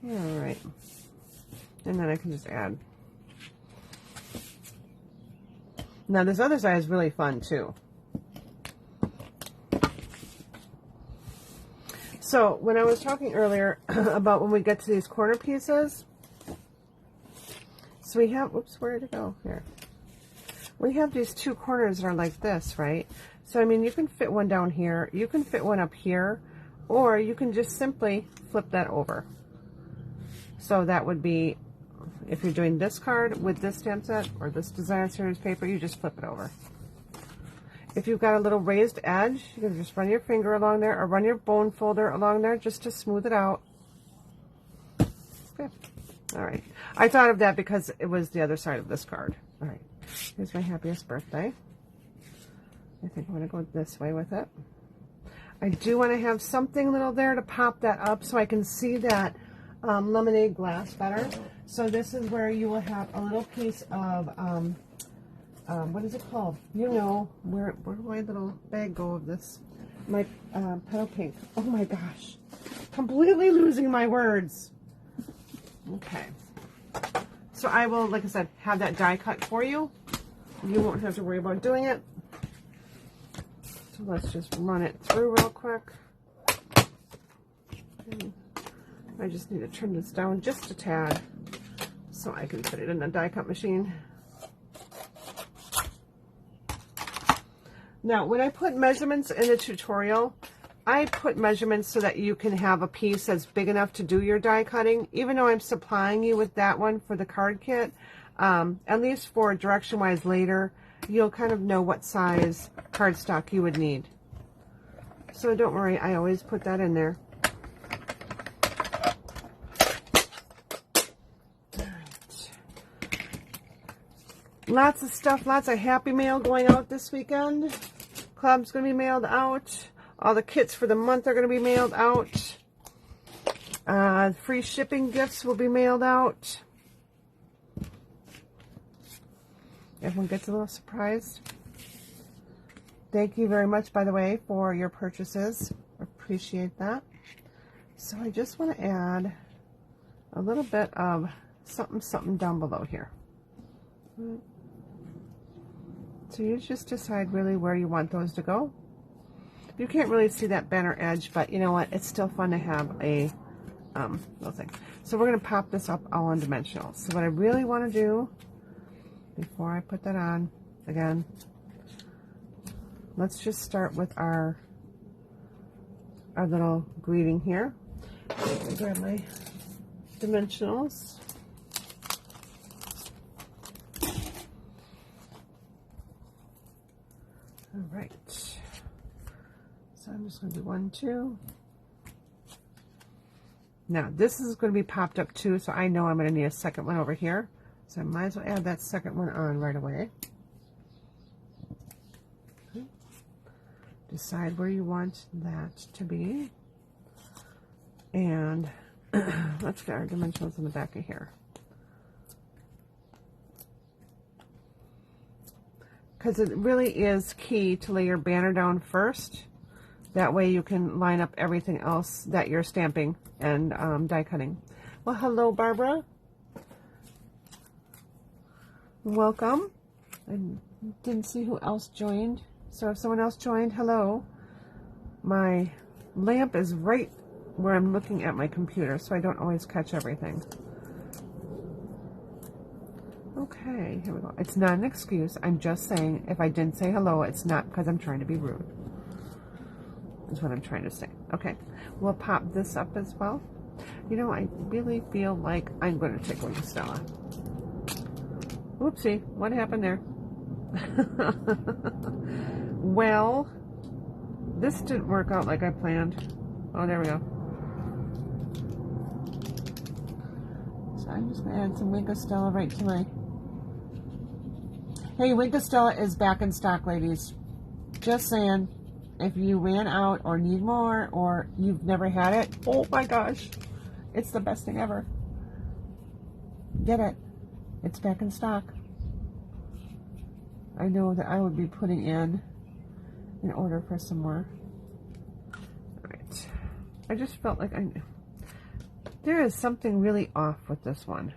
All right. And then I can just add. Now this other side is really fun too. So when I was talking earlier about when we get to these corner pieces, so we have, oops, where did it go? Here. We have these 2 corners that are like this, right? So I mean, you can fit one down here, you can fit one up here, or you can just simply flip that over. So that would be, if you're doing this card with this stamp set or this designer series paper, you just flip it over. If you've got a little raised edge, you can just run your finger along there or run your bone folder along there just to smooth it out. Okay. All right. I thought of that because it was the other side of this card. All right. Here's my happiest birthday. I think I'm going to go this way with it. I do want to have something little there to pop that up so I can see that lemonade glass better. So this is where you will have a little piece of what is it called? You know, where did my little bag go of this? My petal pink. Oh my gosh. Completely losing my words. Okay. So I will, like I said, have that die cut for you. You won't have to worry about doing it. So let's just run it through real quick. Okay. I just need to trim this down just a tad so I can put it in the die cut machine. Now, when I put measurements in the tutorial, I put measurements so that you can have a piece that's big enough to do your die cutting. Even though I'm supplying you with that one for the card kit, at least for direction-wise later, you'll kind of know what size cardstock you would need. So don't worry, I always put that in there. Lots of stuff, lots of Happy Mail going out this weekend. Club's going to be mailed out. All the kits for the month are going to be mailed out. Free shipping gifts will be mailed out. Everyone gets a little surprised. Thank you very much, by the way, for your purchases. Appreciate that. So I just want to add a little bit of something down below here. So you just decide really where you want those to go. You can't really see that banner edge, but you know what? It's still fun to have a little thing. So we're going to pop this up all on dimensional. So what I really want to do before I put that on, again, let's just start with our little greeting here. I'm going to grab my dimensionals. All right, so I'm just going to do 1, 2. Now this is going to be popped up too, so I know I'm going to need a second one over here. So I might as well add that second one on right away. Okay. Decide where you want that to be. And let's get our dimensionals in the back of here. Because it really is key to lay your banner down first. That way you can line up everything else that you're stamping and die cutting. Well, hello, Barbara. Welcome. I didn't see who else joined. So if someone else joined, hello. My lamp is right where I'm looking at my computer, so I don't always catch everything. Okay, here we go. It's not an excuse. I'm just saying if I didn't say hello, it's not because I'm trying to be rude. Is what I'm trying to say. Okay, we'll pop this up as well. You know, I really feel like I'm going to take one to Stella. Oopsie, what happened there? Well, this didn't work out like I planned. Oh, there we go. So I'm just going to add some Wink Stella right to my... Hey, Wink Stella is back in stock, ladies. Just saying. If you ran out or need more or you've never had it, oh my gosh, it's the best thing ever. Get it. It's back in stock. I know that I would be putting in order for some more. All right. I just felt like there is something really off with this one.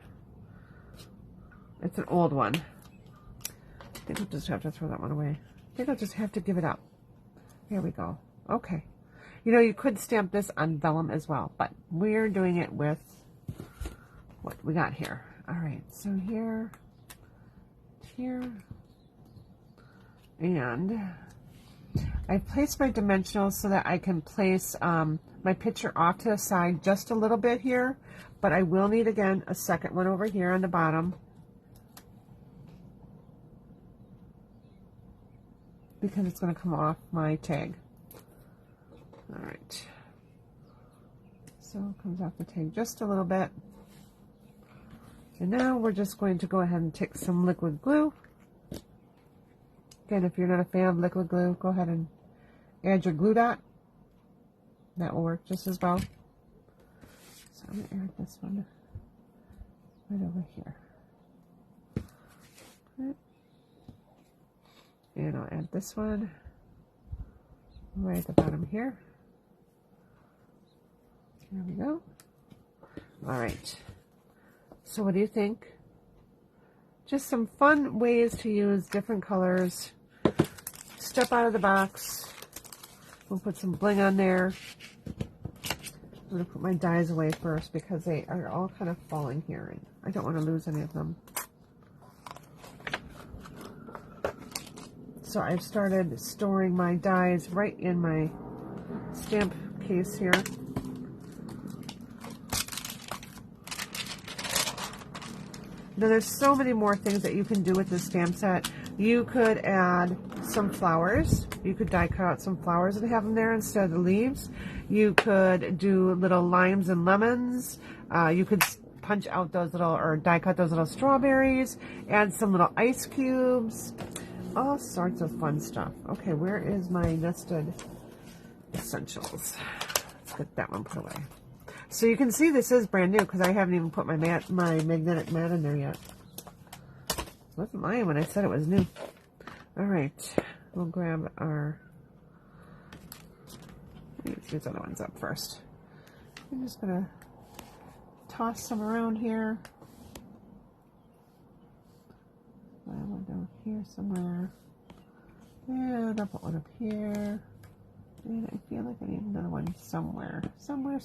It's an old one. I think I'll just have to throw that one away. I think I'll just have to give it up. Here we go. Okay. You know, you could stamp this on vellum as well, but we're doing it with what we got here. All right. So here, and I placed my dimensionals so that I can place my picture off to the side just a little bit here, but I will need, again, a second one over here on the bottom because it's going to come off my tag. All right. So it comes off the tag just a little bit. And now we're just going to go ahead and take some liquid glue. Again, if you're not a fan of liquid glue, go ahead and add your glue dot. That will work just as well. So I'm going to add this one right over here. And I'll add this one right at the bottom here. There we go. All right. So what do you think? Just some fun ways to use different colors. Step out of the box. We'll put some bling on there. I'm going to put my dies away first because they are all kind of falling here, and I don't want to lose any of them. So I've started storing my dies right in my stamp case here. Now there's so many more things that you can do with this stamp set. You could add some flowers. You could die cut out some flowers and have them there instead of the leaves. You could do little limes and lemons. You could punch out those little, or die cut those little strawberries. Add some little ice cubes. All sorts of fun stuff. Okay, where is my nested essentials? Let's get that one put away. So you can see this is brand new because I haven't even put my magnetic mat in there yet. It wasn't mine when I said it was new. All right, we'll grab our, let's use these other ones up first. I'm just gonna toss some around here. One down here somewhere. And I'll put one up here. And I feel like I need another one somewhere. Somewhere.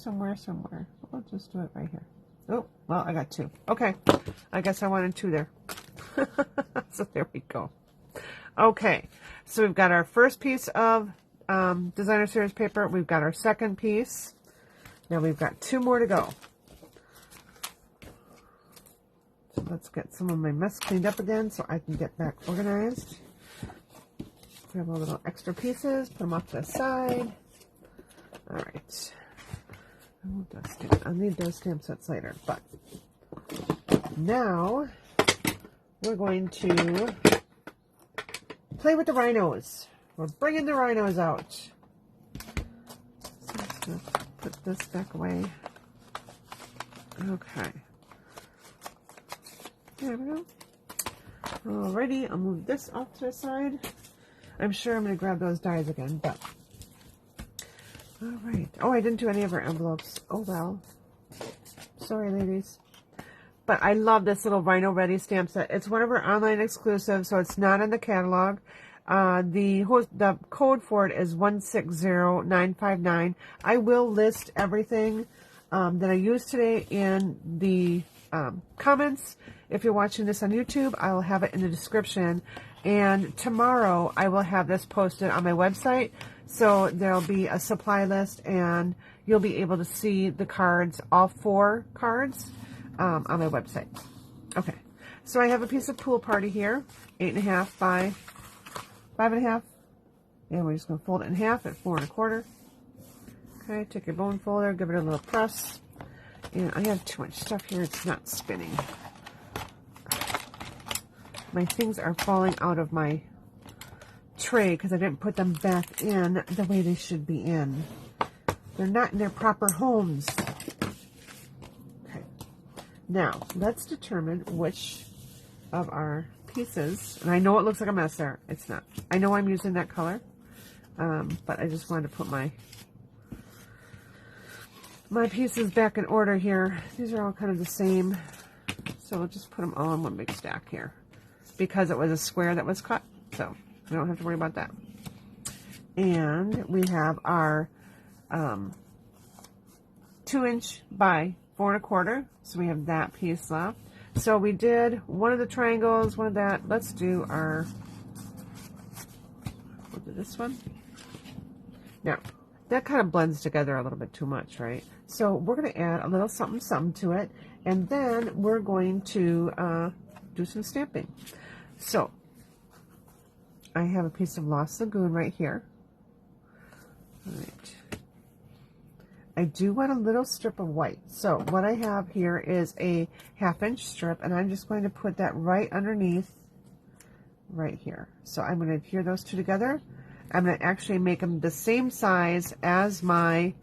We'll just do it right here. Oh, well, I got two. Okay. I guess I wanted two there. So there we go. Okay. So we've got our first piece of designer series paper. We've got our second piece. Now we've got two more to go. So let's get some of my mess cleaned up again so I can get back organized. Grab a little extra pieces, put them off to the side. All right. I'll need those stamp sets later, but now we're going to play with the rhinos. We're bringing the rhinos out. So I'm just going to put this back away. Okay. There we go. Alrighty, I'll move this off to the side. I'm sure I'm going to grab those dies again, but all right. Oh, I didn't do any of our envelopes. Oh, well. Sorry, ladies. But I love this little Rhino Ready stamp set. It's one of our online exclusives, so it's not in the catalog. The code for it is 160959. I will list everything that I used today in the comments. If you're watching this on YouTube, I will have it in the description. And tomorrow I will have this posted on my website. So there'll be a supply list and you'll be able to see the cards, all 4 cards, on my website. Okay. So I have a piece of Pool Party here, 8.5 by 5.5. And we're just going to fold it in half at 4 1/4. Okay. Take your bone folder, give it a little press. And I have too much stuff here. It's not spinning. My things are falling out of my tray because I didn't put them back in the way they should be in. They're not in their proper homes. Okay. Now, let's determine which of our pieces, and I know it looks like a mess there. It's not. I know I'm using that color, but I just wanted to put my pieces back in order here. These are all kind of the same, so we'll just put them all in one big stack here. Because it was a square that was cut, so we don't have to worry about that. And we have our 2" by 4 1/4, so we have that piece left. So we did one of the triangles, one of that. Let's do our, we'll do this one. Now, that kind of blends together a little bit too much, right? So we're going to add a little something to it, and then we're going to do some stamping. So I have a piece of Lost Lagoon right here. All right. I do want a little strip of white. So what I have here is a 1/2" strip, and I'm just going to put that right underneath right here. So I'm going to adhere those two together. I'm going to actually make them the same size as my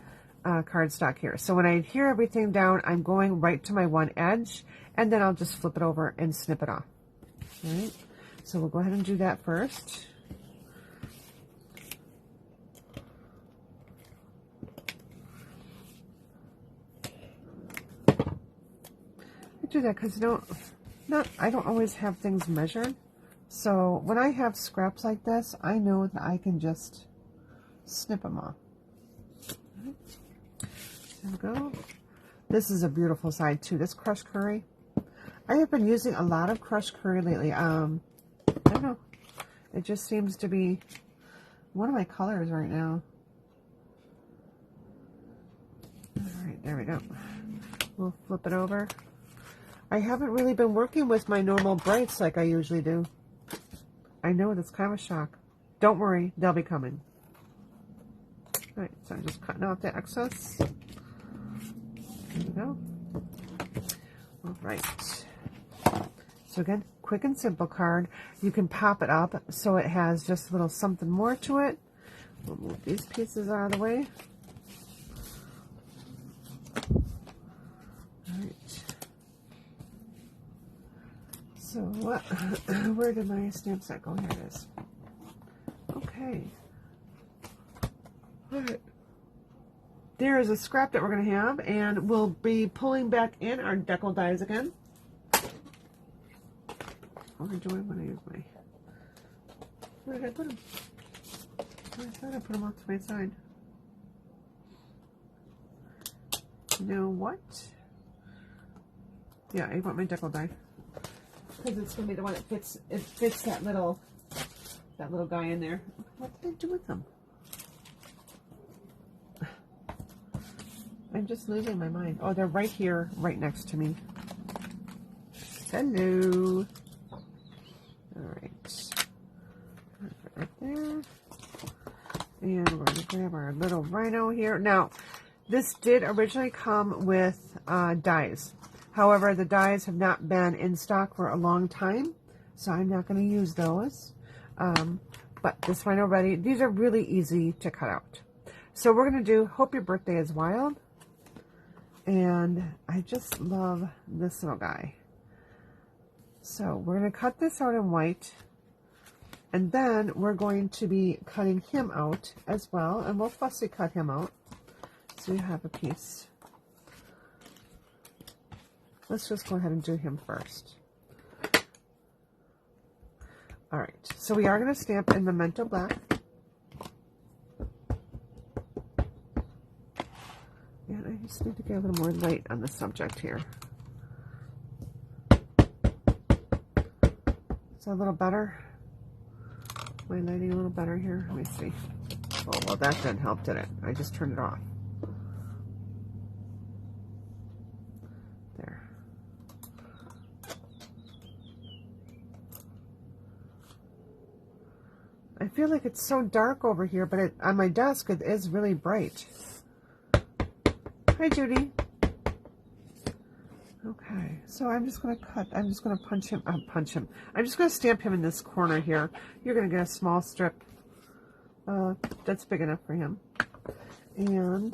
cardstock here. So when I adhere everything down, I'm going right to my one edge, and then I'll just flip it over and snip it off. All right. So we'll go ahead and do that first. do that because I don't always have things measured. So when I have scraps like this, I know that I can just snip them off. There we go. This is a beautiful side too. This crushed curry. I have been using a lot of crushed curry lately. I don't know. It just seems to be one of my colors right now. All right, there we go. We'll flip it over. I haven't really been working with my normal brights like I usually do. I know, that's kind of a shock. Don't worry, they'll be coming. All right, so I'm just cutting out the excess. There we go. All right. So again, quick and simple card. You can pop it up so it has just a little something more to it. We'll move these pieces out of the way. All right. So what? Where did my stamp set go? Here it is. Okay. All right. There is a scrap that we're going to have, and we'll be pulling back in our decal dies again. What am I doing when I use my... Where did I put them? I thought I put them off to my side. You know what? Yeah, I want my decal die. Because it's going to be the one that fits, it fits that little guy in there. What did I do with them? I'm just losing my mind. Oh, they're right here, right next to me. Hello. All right. Right there. And we're going to grab our little rhino here. Now, this did originally come with dies. However, the dies have not been in stock for a long time, so I'm not going to use those. But this rhino ready. These are really easy to cut out. So we're going to do Hope Your Birthday is Wild. And I just love this little guy. So we're going to cut this out in white. And then we're going to be cutting him out as well. And we'll fussy cut him out. So you have a piece. Let's just go ahead and do him first. All right. So we are going to stamp in Memento Black. And I just need to get a little more light on the subject here. Is that a little better? Am I lighting a little better here? Let me see. Oh, well, that didn't help, did it? I just turned it off. There. I feel like it's so dark over here, but on my desk it is really bright. Hi, Judy. Okay, so I'm just going to cut. I'm just going to punch him. I'm just going to stamp him in this corner here. You're going to get a small strip that's big enough for him. And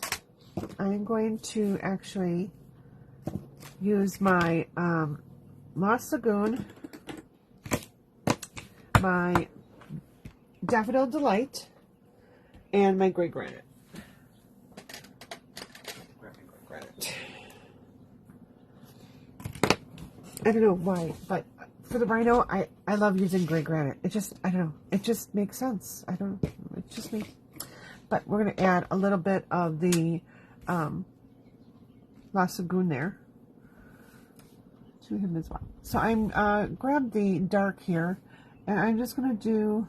I'm going to actually use my Lost Lagoon, my Daffodil Delight, and my Gray Granite. I don't know why, but for the rhino, I love using gray granite. It just, I don't know, it just makes sense. I don't know, it's just me. But we're going to add a little bit of the Lost Lagoon there to him as well. So I'm grab the dark here, and I'm just going to do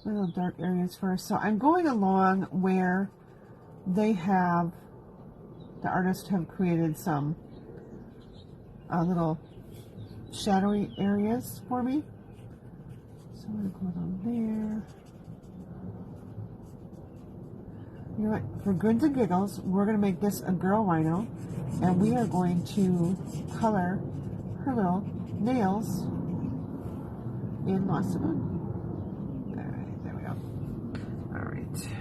little dark areas first. So I'm going along where they have, the artists have created some little shadowy areas for me. So I'm going to go down there. You know what? For goods and giggles, we're going to make this a girl rhino, and we are going to color her little nails in Lost Lagoon. Alright, there we go. Alright.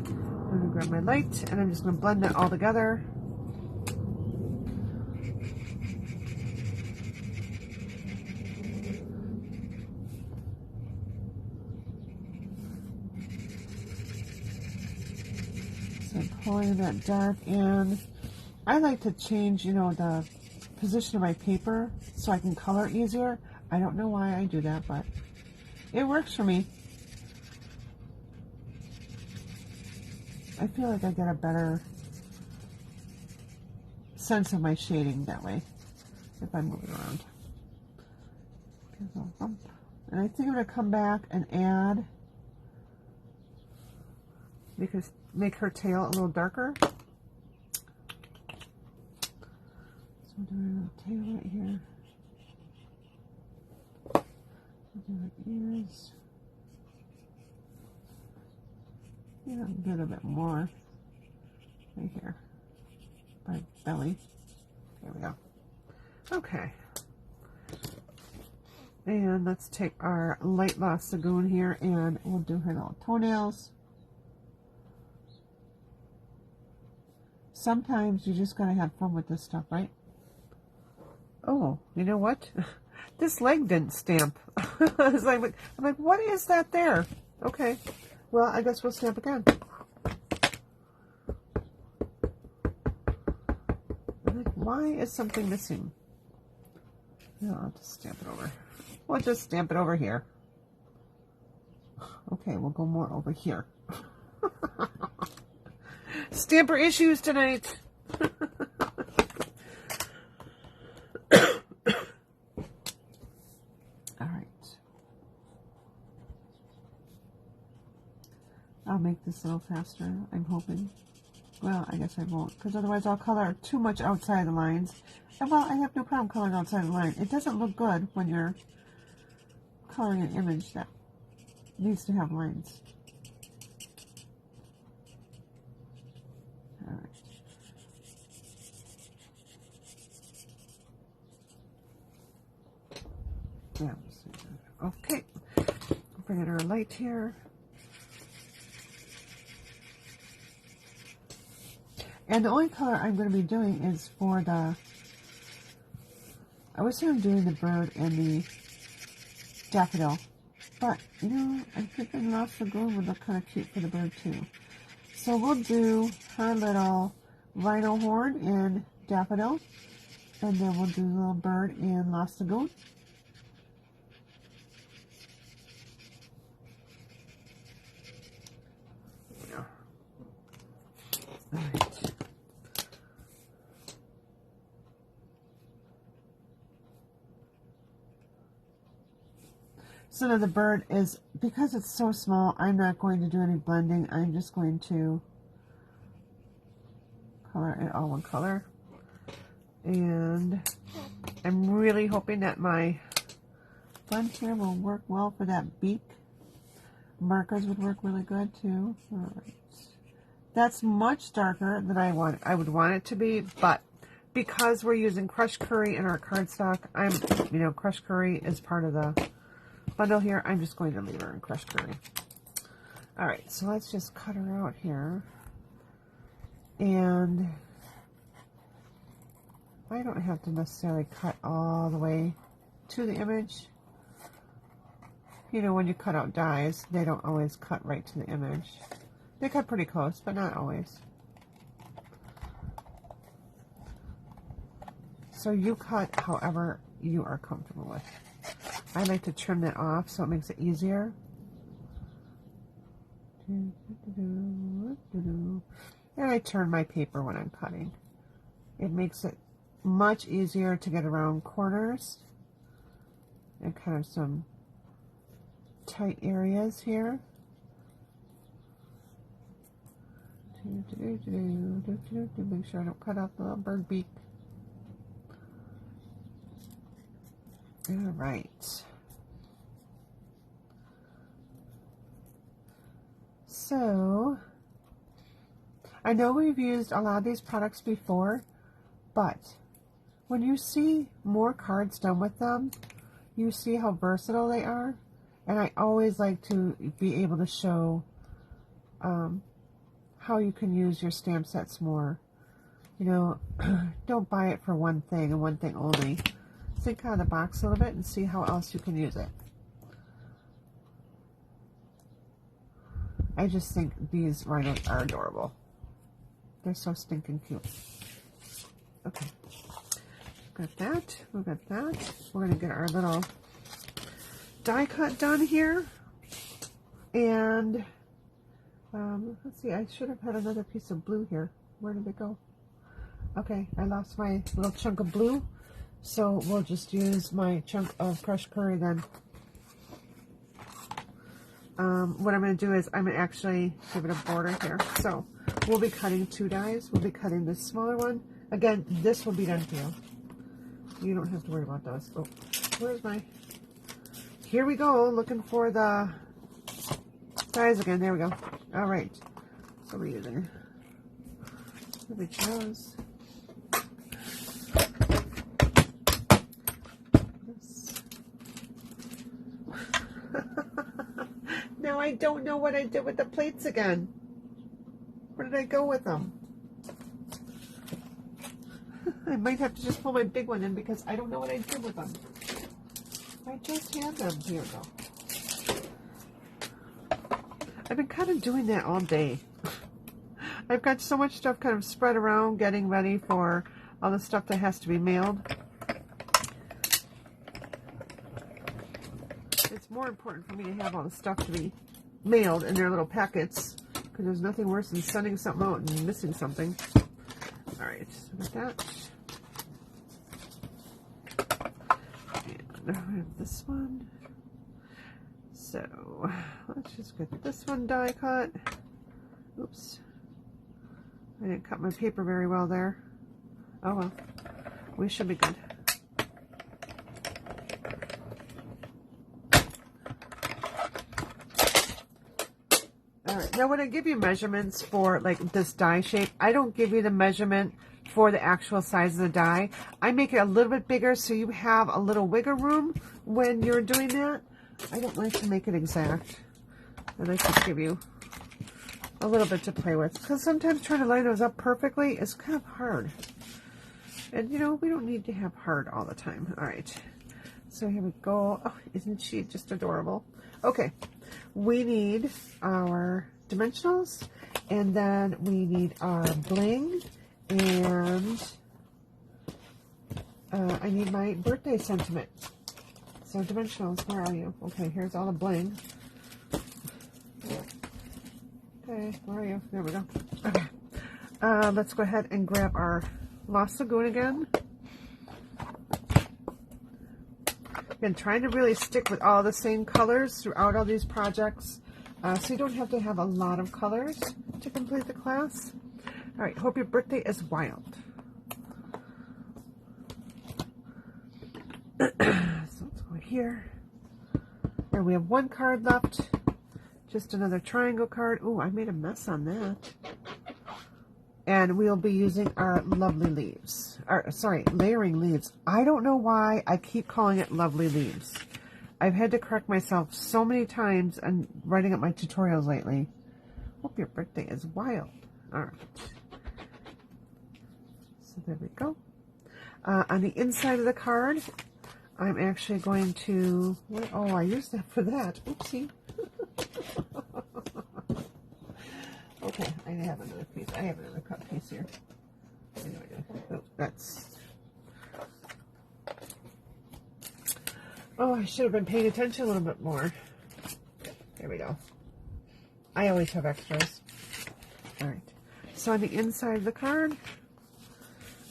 I'm going to grab my light, and I'm just going to blend that all together. Pulling that dark in. I like to change, you know, the position of my paper so I can color easier. I don't know why I do that, but it works for me. I feel like I get a better sense of my shading that way if I'm moving around. And I think I'm going to come back and add, because make her tail a little darker. So we'll do a little tail right here. We'll do her ears. Yeah, a little bit more right here by belly. There we go. Okay. And let's take our light lost lagoon here and we'll do her little toenails. Sometimes you just gotta have fun with this stuff, right? Oh, you know what? This leg didn't stamp. I'm like, what is that there? Okay. Well, I guess we'll stamp again. I'm like, why is something missing? No, I'll just stamp it over. We'll just stamp it over here. Okay, we'll go more over here. Stamper issues tonight. All right. I'll make this a little faster, I'm hoping. Well, I guess I won't, because otherwise I'll color too much outside the lines. And well, I have no problem coloring outside the line. It doesn't look good when you're coloring an image that needs to have lines. All right. Yeah. Okay. Bring in our light here. And the only color I'm going to be doing is for the, I was thinking of doing the bird and the daffodil, but you know, I think I lost the glue would look kind of cute for the bird too. So we'll do her little rhino horn in daffodil, and then we'll do the little bird in Lost Lagoon. All right. So now the bird is, because it's so small, I'm not going to do any blending. I'm just going to color it all one color. And I'm really hoping that my blend here will work well for that beak. Markers would work really good too. All right. That's much darker than I would want it to be, but because we're using crushed curry in our cardstock, crushed curry is part of the bundle here. I'm just going to leave her in crushed curry. All right, so let's just cut her out here. And I don't have to necessarily cut all the way to the image. You know, when you cut out dies, they don't always cut right to the image. They cut pretty close, but not always. So you cut however you are comfortable with. I like to trim that off so it makes it easier. And I turn my paper when I'm cutting. It makes it much easier to get around corners and kind of some tight areas here. Make sure I don't cut out the little bird beak. All right. So, I know we've used a lot of these products before, but when you see more cards done with them, you see how versatile they are. And I always like to be able to show how you can use your stamp sets more. You know, don't buy it for one thing and one thing only. Think out of the box a little bit and see how else you can use it. I just think these rhinos are adorable. They're so stinking cute. Okay. got that. We got that. We're going to get our little die cut done here. And let's see, I should have had another piece of blue here. Where did it go? Okay, I lost my little chunk of blue. So we'll just use my chunk of crushed curry then. What I'm going to do is I'm going to actually give it a border here. So we'll be cutting 2 dies. We'll be cutting this smaller one. Again, this will be done for you. You don't have to worry about those. Oh, where's my... Here we go, looking for the dies again. There we go. All right. So we're using... Nobody chose. Now I don't know what I did with the plates again. Where did I go with them? I might have to just pull my big one in because I don't know what I did with them. I just had them. Here we go. I've been kind of doing that all day. I've got so much stuff kind of spread around getting ready for all the stuff that has to be mailed. It's more important for me to have all the stuff to be mailed in their little packets because there's nothing worse than sending something out and missing something. All right, so got that. And I have this one. So let's just get this one die cut. Oops. I didn't cut my paper very well there. Oh well, we should be good. Alright, now when I give you measurements for like this die shape, I don't give you the measurement for the actual size of the die. I make it a little bit bigger so you have a little wiggle room when you're doing that. I don't like to make it exact. I like to give you a little bit to play with because sometimes trying to line those up perfectly is kind of hard. And you know, we don't need to have hard all the time. Alright, so here we go. Oh, isn't she just adorable? Okay. We need our dimensionals, and then we need our bling, and I need my birthday sentiment. So dimensionals, where are you? Okay, here's all the bling. Okay, where are you? There we go. Okay, let's go ahead and grab our Lost Lagoon again. Been trying to really stick with all the same colors throughout all these projects, so you don't have to have a lot of colors to complete the class. All right, hope your birthday is wild. So let's go here. And we have 1 card left, just another triangle card. Oh, I made a mess on that. And we'll be using our lovely leaves. Layering leaves. I don't know why I keep calling it lovely leaves. I've had to correct myself so many times on writing up my tutorials lately. Hope your birthday is wild. Alright. So there we go. On the inside of the card, I'm actually going to... Oh, I used that for that. Oopsie. Okay, I have another piece. I have another cut piece here. Oh, that's... Oh, I should have been paying attention a little bit more. There we go. I always have extras. Alright. So on the inside of the card,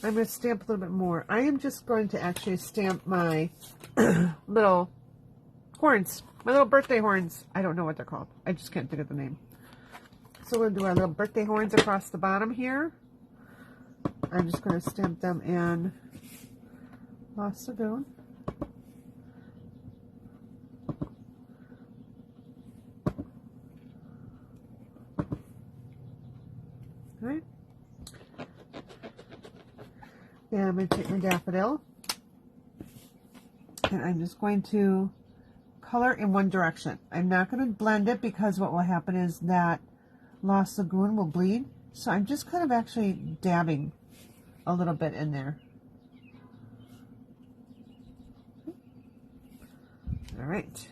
I'm going to stamp a little bit more. I am just going to actually stamp my little horns. My little birthday horns. I don't know what they're called. I just can't think of the name. So we're going to do our little birthday horns across the bottom here. I'm just going to stamp them in Lost Lagoon. Alright. Then I'm going to take my daffodil. And I'm just going to color in one direction. I'm not going to blend it because what will happen is that Lost Lagoon will bleed. So I'm just kind of actually dabbing a little bit in there. All right.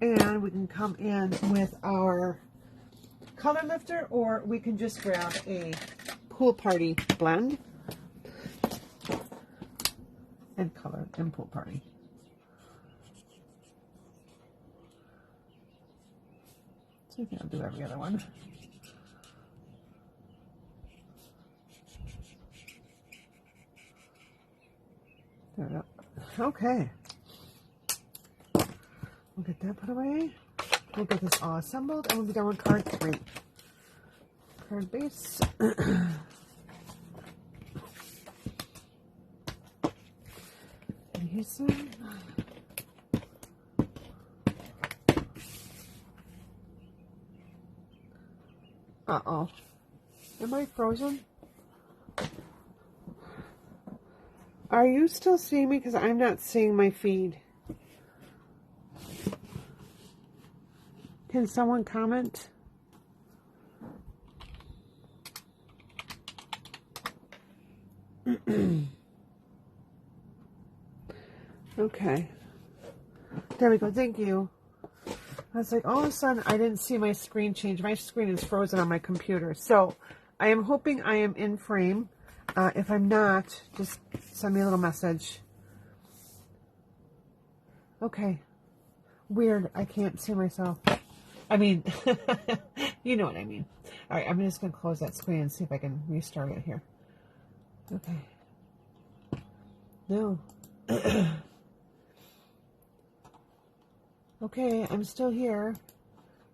And we can come in with our color lifter, or we can just grab a Pool Party blend. and color and pool party. So I think I'll do every other one. There we go. Okay. We'll get that put away. We'll get this all assembled and we'll be done with card 3. Card base. Adhesive. Uh-oh. Am I frozen? Are you still seeing me? Because I'm not seeing my feed. Can someone comment? Okay. There we go. Thank you. I was like, all of a sudden, I didn't see my screen change. My screen is frozen on my computer. So, I am hoping I am in frame. If I'm not, just send me a little message. Okay. Weird. I can't see myself. I mean, you know what I mean. All right, I'm just going to close that screen and see if I can restart it here. Okay. No. Okay, I'm still here.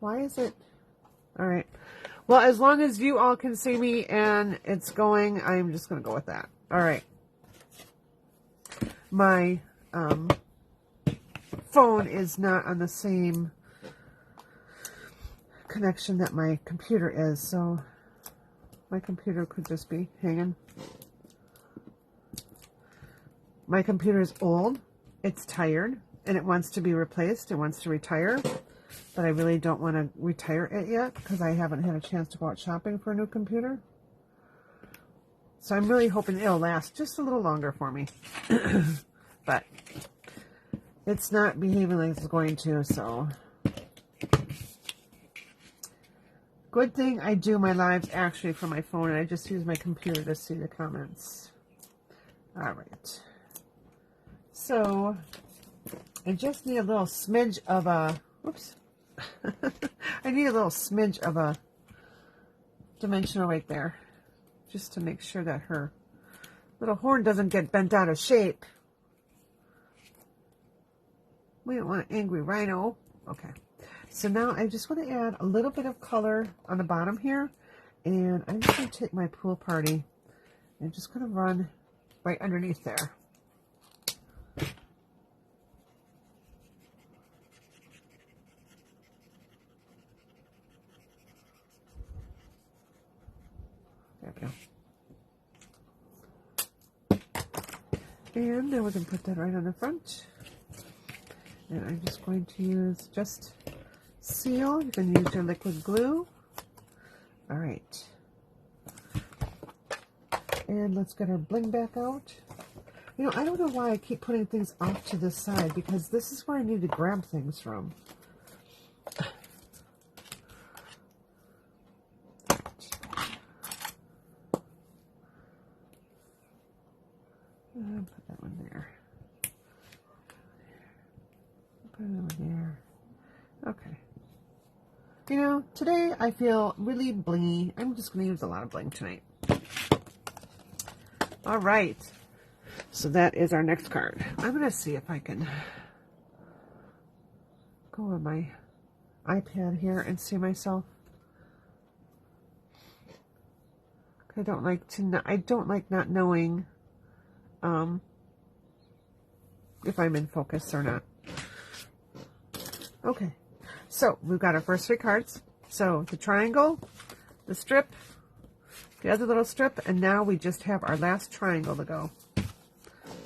Why is it? All right. Well, as long as you all can see me and it's going, I'm just going to go with that. All right. My phone is not on the same connection that my computer is, so my computer could just be hanging. My computer is old. It's tired. And it wants to be replaced. It wants to retire. But I really don't want to retire it yet because I haven't had a chance to go out shopping for a new computer. So I'm really hoping it'll last just a little longer for me. But it's not behaving like it's going to, so. Good thing I do my lives actually from my phone and I just use my computer to see the comments. All right. So I just need a little smidge of a, whoops. I need a little smidge of a dimensional right there. Just to make sure that her little horn doesn't get bent out of shape. We don't want an angry rhino. Okay. So now I just want to add a little bit of color on the bottom here. And I'm just going to take my pool party and just going to run right underneath there. There we go. And then we can put that right on the front. And I'm just going to use just seal. You can use your liquid glue. All right. And let's get our bling back out. You know, I don't know why I keep putting things off to this side because this is where I need to grab things from. Put that one there. Put that one there. Okay. You know, today I feel really blingy. I'm just going to use a lot of bling tonight. All right. So that is our next card. I'm going to see if I can go on my iPad here and see myself. I don't like not knowing if I'm in focus or not. Okay, so we've got our first 3 cards. So the triangle, the strip, the other little strip, and now we just have our last triangle to go.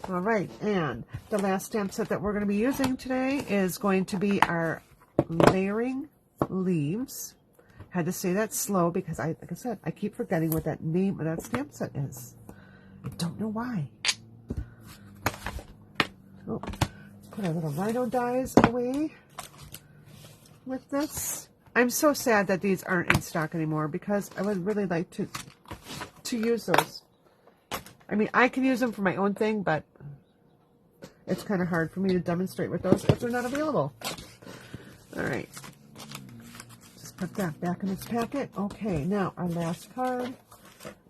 All right, and the last stamp set that we're going to be using today is going to be our layering leaves. Had to say that slow because like I said, I keep forgetting what that name of that stamp set is. I don't know why. Oh, put our little rhino dies away with this. I'm so sad that these aren't in stock anymore because I would really like to use those. I mean, I can use them for my own thing, but it's kind of hard for me to demonstrate with those if they're not available. All right. Just put that back in its packet. Okay, now our last card.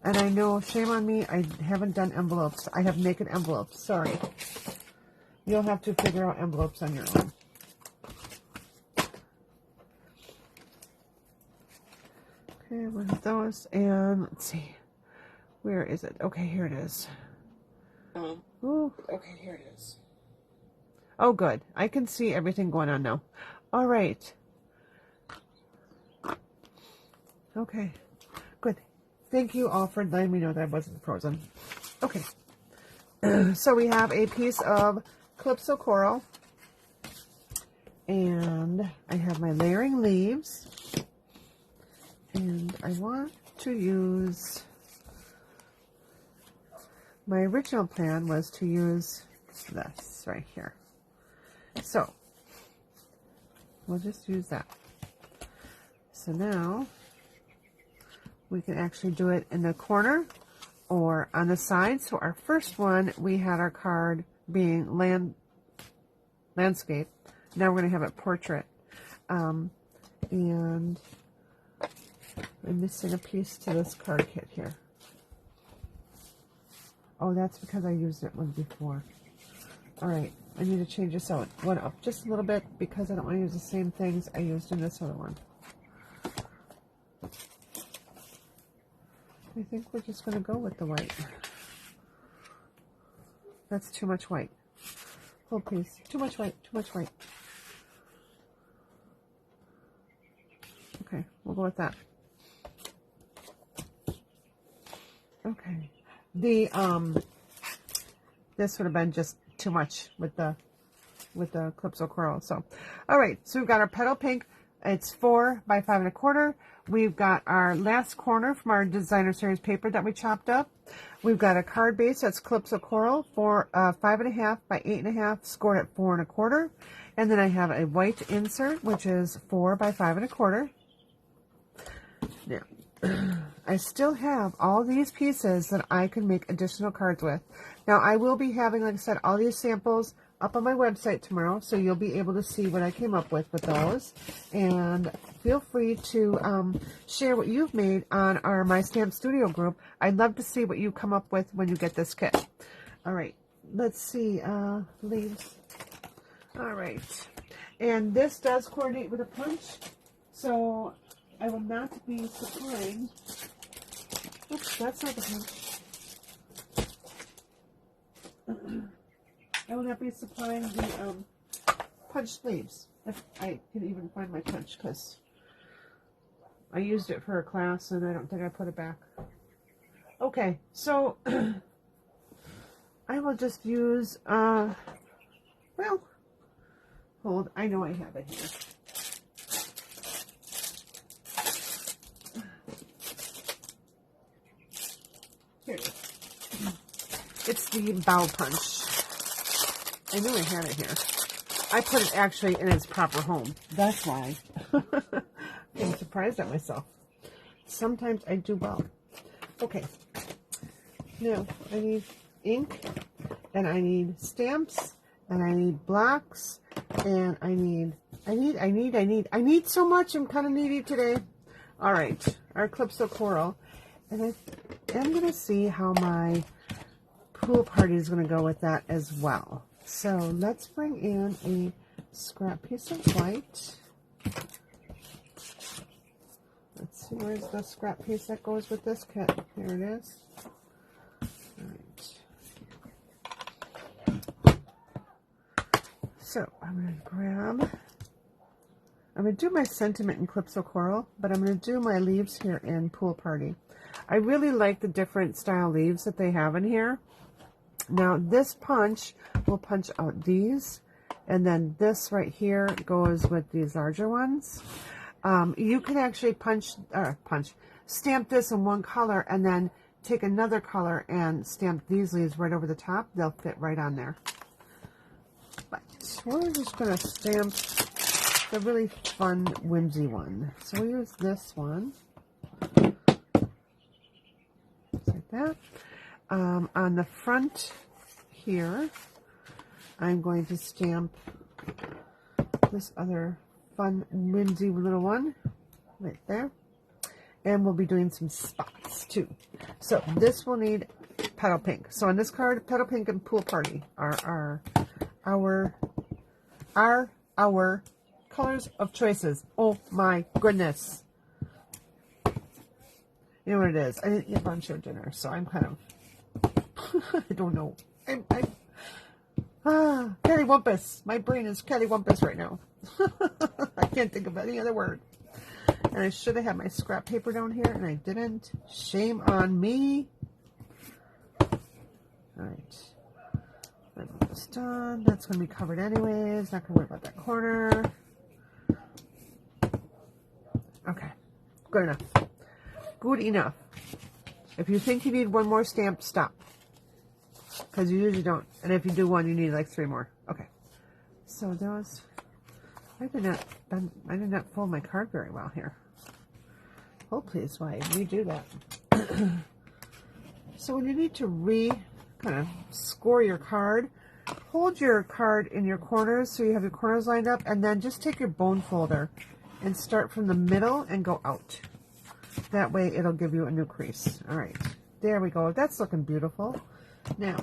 And I know, shame on me, I haven't done envelopes. I have naked envelopes. Sorry. You'll have to figure out envelopes on your own. Okay, one of those. And let's see. Where is it? Okay, here it is. Ooh. Okay, here it is. Oh, good. I can see everything going on now. All right. Okay, good. Thank you all for letting me know that I wasn't frozen. Okay. So we have a piece of Calypso Coral. And I have my layering leaves. And I want to use... My original plan was to use this right here. So, we'll just use that. So now, we can actually do it in the corner or on the side. So our first one, we had our card being landscape. Now we're going to have it portrait. And I'm missing a piece to this card kit here. Oh, that's because I used it one before. All right, I need to change this out. One up just a little bit because I don't want to use the same things I used in this other one. I think we're just going to go with the white. That's too much white. Whole piece. Too much white, too much white. Okay, we'll go with that. Okay. The this would have been just too much with the Calypso Coral. So, all right. So we've got our petal pink. It's 4 by 5 1/4. We've got our last corner from our designer series paper that we chopped up. We've got a card base that's Calypso Coral for 5 1/2 by 8 1/2, scored at 4 1/4. And then I have a white insert, which is 4 by 5 1/4. Now, I still have all these pieces that I can make additional cards with. Now, I will be having, like I said, all these samples up on my website tomorrow, so you'll be able to see what I came up with those. And feel free to share what you've made on our My Stamp Studio group. I'd love to see what you come up with when you get this kit. All right, let's see, leaves. All right, and this does coordinate with a punch, so I will not be supplying. Oops, that's not the punch. I will not be supplying the punched leaves, if I can even find my punch, because I used it for a class and I don't think I put it back. Okay, so I will just use, well, hold, I know I have it here. Here it is. It's the bow punch. I knew I had it here. I put it actually in its proper home. That's why. I'm surprised at myself. Sometimes I do well. Okay. Now, I need ink, and I need stamps, and I need blocks, and I need so much. I'm kind of needy today. All right. Our Calypso Coral. And I am going to see how my pool party is going to go with that as well. So let's bring in a scrap piece of white. Let's see, where's the scrap piece that goes with this kit? Here it is. All right. So I'm going to do my sentiment in Calypso Coral, but I'm going to do my leaves here in Pool Party. I really like the different style leaves that they have in here. Now this punch will punch out these, and then this right here goes with these larger ones. You can actually stamp this in one color and then take another color and stamp these leaves right over the top. They'll fit right on there. But we're just going to stamp the really fun, whimsy one. So we use this one. Just like that. On the front here, I'm going to stamp this other fun, whimsy little one right there. And we'll be doing some spots too. So this will need petal pink. So on this card, petal pink and pool party are our colors of choices. Oh my goodness. You know what it is? I didn't eat lunch or dinner, so I'm kind of, I don't know. Cattywampus. My brain is cattywampus right now. I can't think of any other word. And I should have had my scrap paper down here, and I didn't. Shame on me. All right. That's this done. That's going to be covered anyways. Not going to worry about that corner. Okay. Good enough. Good enough. If you think you need one more stamp, stop. Because you usually don't. And if you do one, you need like 3 more. Okay. So those... I did not fold my card very well here. Oh, please, why you do that? So when you need to kind of score your card, hold your card in your corners so you have your corners lined up, and then just take your bone folder and start from the middle and go out. That way it'll give you a new crease. All right, there we go. That's looking beautiful. Now,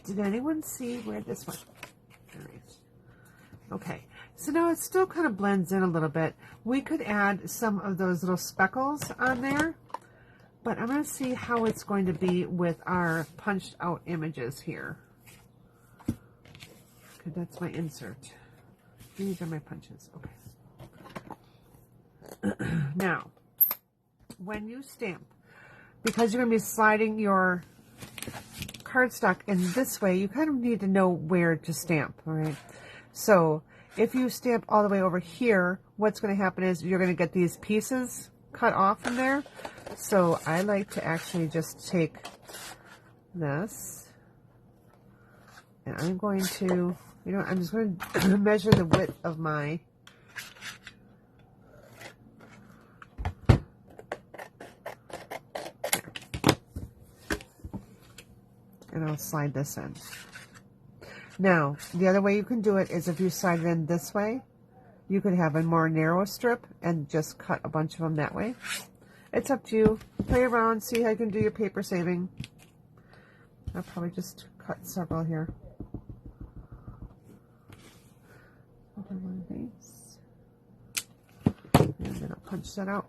did anyone see where this one? All right. Okay. So now it still kind of blends in a little bit. We could add some of those little speckles on there, but I'm going to see how it's going to be with our punched out images here. Okay, that's my insert. These are my punches. Okay. Now, when you stamp, because you're going to be sliding your cardstock in this way, you kind of need to know where to stamp, all right? So if you stamp all the way over here, what's going to happen is you're going to get these pieces cut off from there. So I like to actually just take this, and I'm going to, I'm just going to measure the width of my and I'll slide this in. Now, the other way you can do it is if you slide it in this way, you could have a more narrow strip and just cut a bunch of them that way. It's up to you. Play around, see how you can do your paper saving. I'll probably just cut several here. One of these. And then I'll punch that out.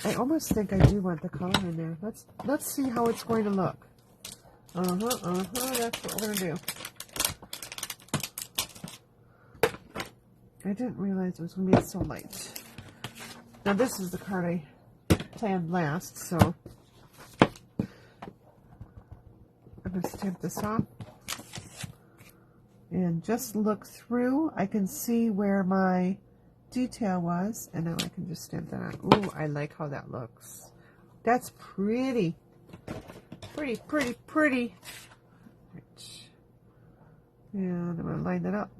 I almost think I do want the color in there. Let's see how it's going to look. That's what we're gonna do. I didn't realize it was gonna be so light. Now this is the card I planned last, so I'm gonna stamp this off. And just look through. I can see where my detail was, and now I can just stamp that on. Ooh, I like how that looks. That's pretty. Pretty, pretty, pretty. Right. And I'm going to line that up.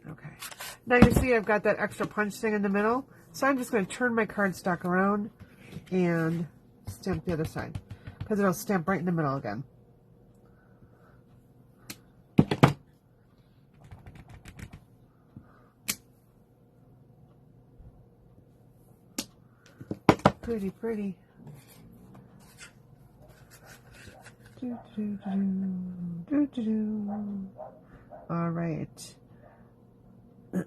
Okay. Now you see I've got that extra punch thing in the middle, so I'm just going to turn my cardstock around and stamp the other side, because it'll stamp right in the middle again. Pretty, pretty. All right. All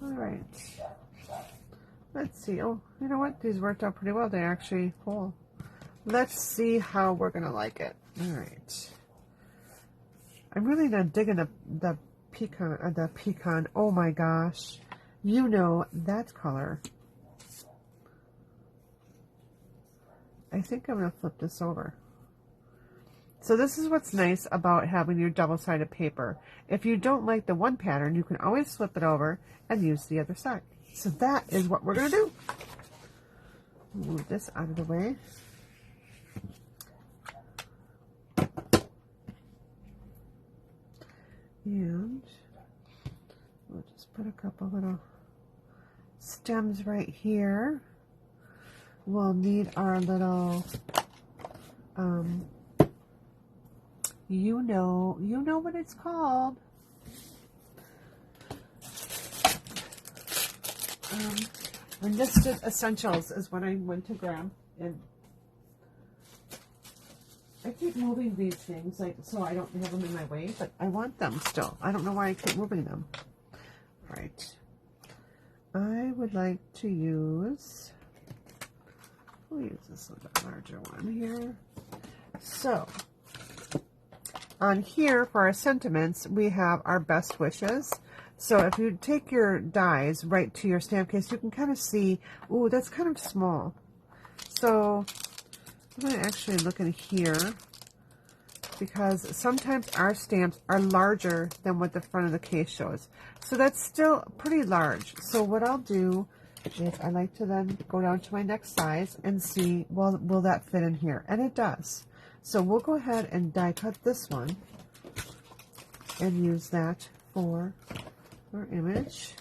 right. Let's see. Oh, you know what? These worked out pretty well. They actually pull. Let's see how we're gonna like it. All right. I'm really not digging the pecan. Oh my gosh. You know that color. I think I'm going to flip this over. So this is what's nice about having your double-sided paper. If you don't like the one pattern, you can always flip it over and use the other side. So that is what we're going to do. Move this out of the way. And we'll just put a couple little stems right here. We'll need our little, you know what it's called. Enlisted Essentials is what I went to grab, and I keep moving these things so I don't have them in my way, but I want them still. I don't know why I keep moving them. All right. I would like to use, we'll use this a little bit larger one here. So, on here for our sentiments, we have our best wishes. So if you take your dies right to your stamp case, you can kind of see, ooh, that's kind of small. So I'm going to actually look in here, because sometimes our stamps are larger than what the front of the case shows. So that's still pretty large. So what I'll do is I like to then go down to my next size and see, well, will that fit in here? And it does. So we'll go ahead and die cut this one and use that for our image.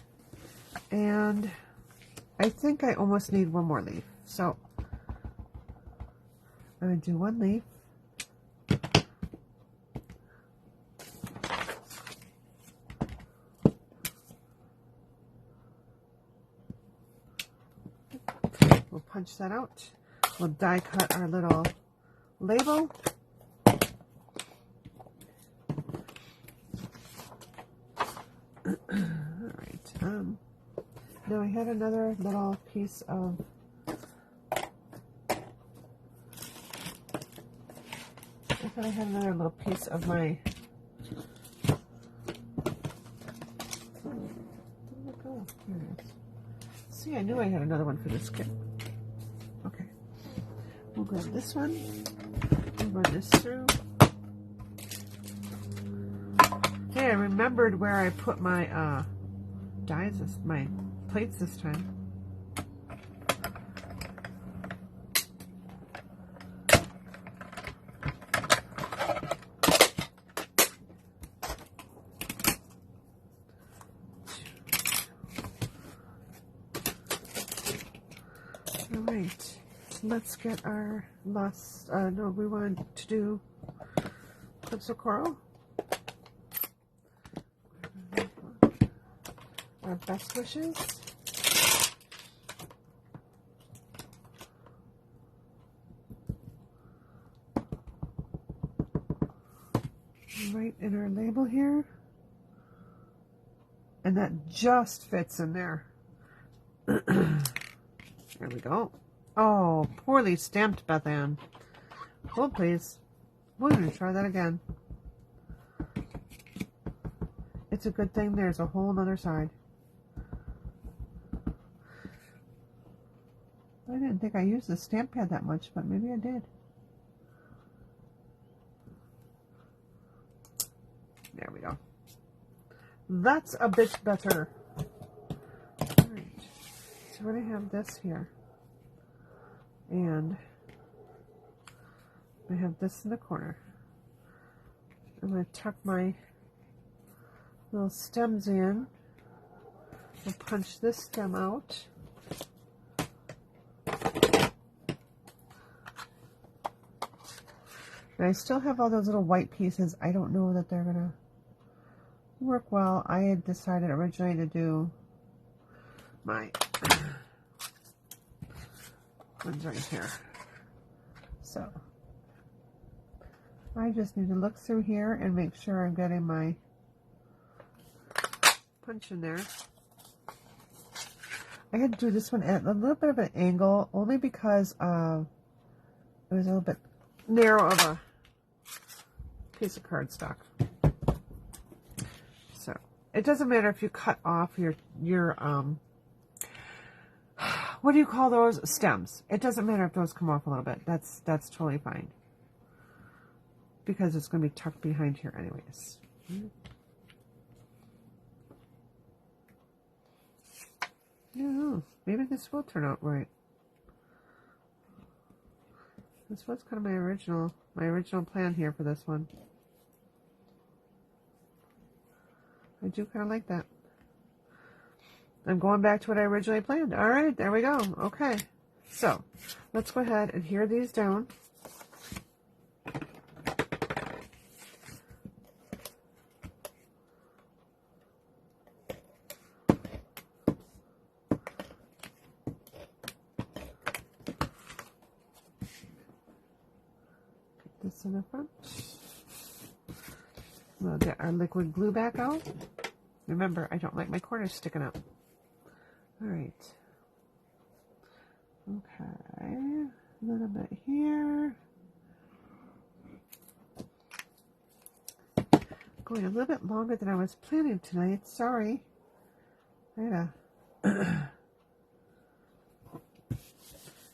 And I think I almost need one more leaf. So I'm going to do one leaf. We'll punch that out. We'll die cut our little label. Alright, now I had another little piece of my, see, I knew I had another one for this kit. Okay, we'll grab this one and run this through. Hey, I remembered where I put my dies, my plates this time. All right, let's get our last, no, we wanted to do clips of coral. Our best wishes. Right in our label here. And that just fits in there. There we go. Oh, poorly stamped, Beth Ann. Hold, please. We're going to try that again. It's a good thing there's a whole other side. I didn't think I used the stamp pad that much, but maybe I did. There we go. That's a bit better. Alright, so we're going to have this here. And I have this in the corner. I'm going to tuck my little stems in. I'll punch this stem out. And I still have all those little white pieces. I don't know that they're going to work well. I had decided originally to do my ones right here. So I just need to look through here and make sure I'm getting my punch in there. I had to do this one at a little bit of an angle, only because it was a little bit narrow of a piece of cardstock. So it doesn't matter if you cut off your what do you call those, stems? It doesn't matter if those come off a little bit. That's totally fine, because it's going to be tucked behind here anyways. Yeah, maybe this will turn out right. This was kind of my original plan here for this one. I do kind of like that. I'm going back to what I originally planned. All right, there we go. Okay, so let's go ahead and adhere these down. Put this in the front. We'll get our liquid glue back out. Remember, I don't like my corners sticking up. All right. Okay, a little bit here. Going a little bit longer than I was planning tonight. Sorry. I gotta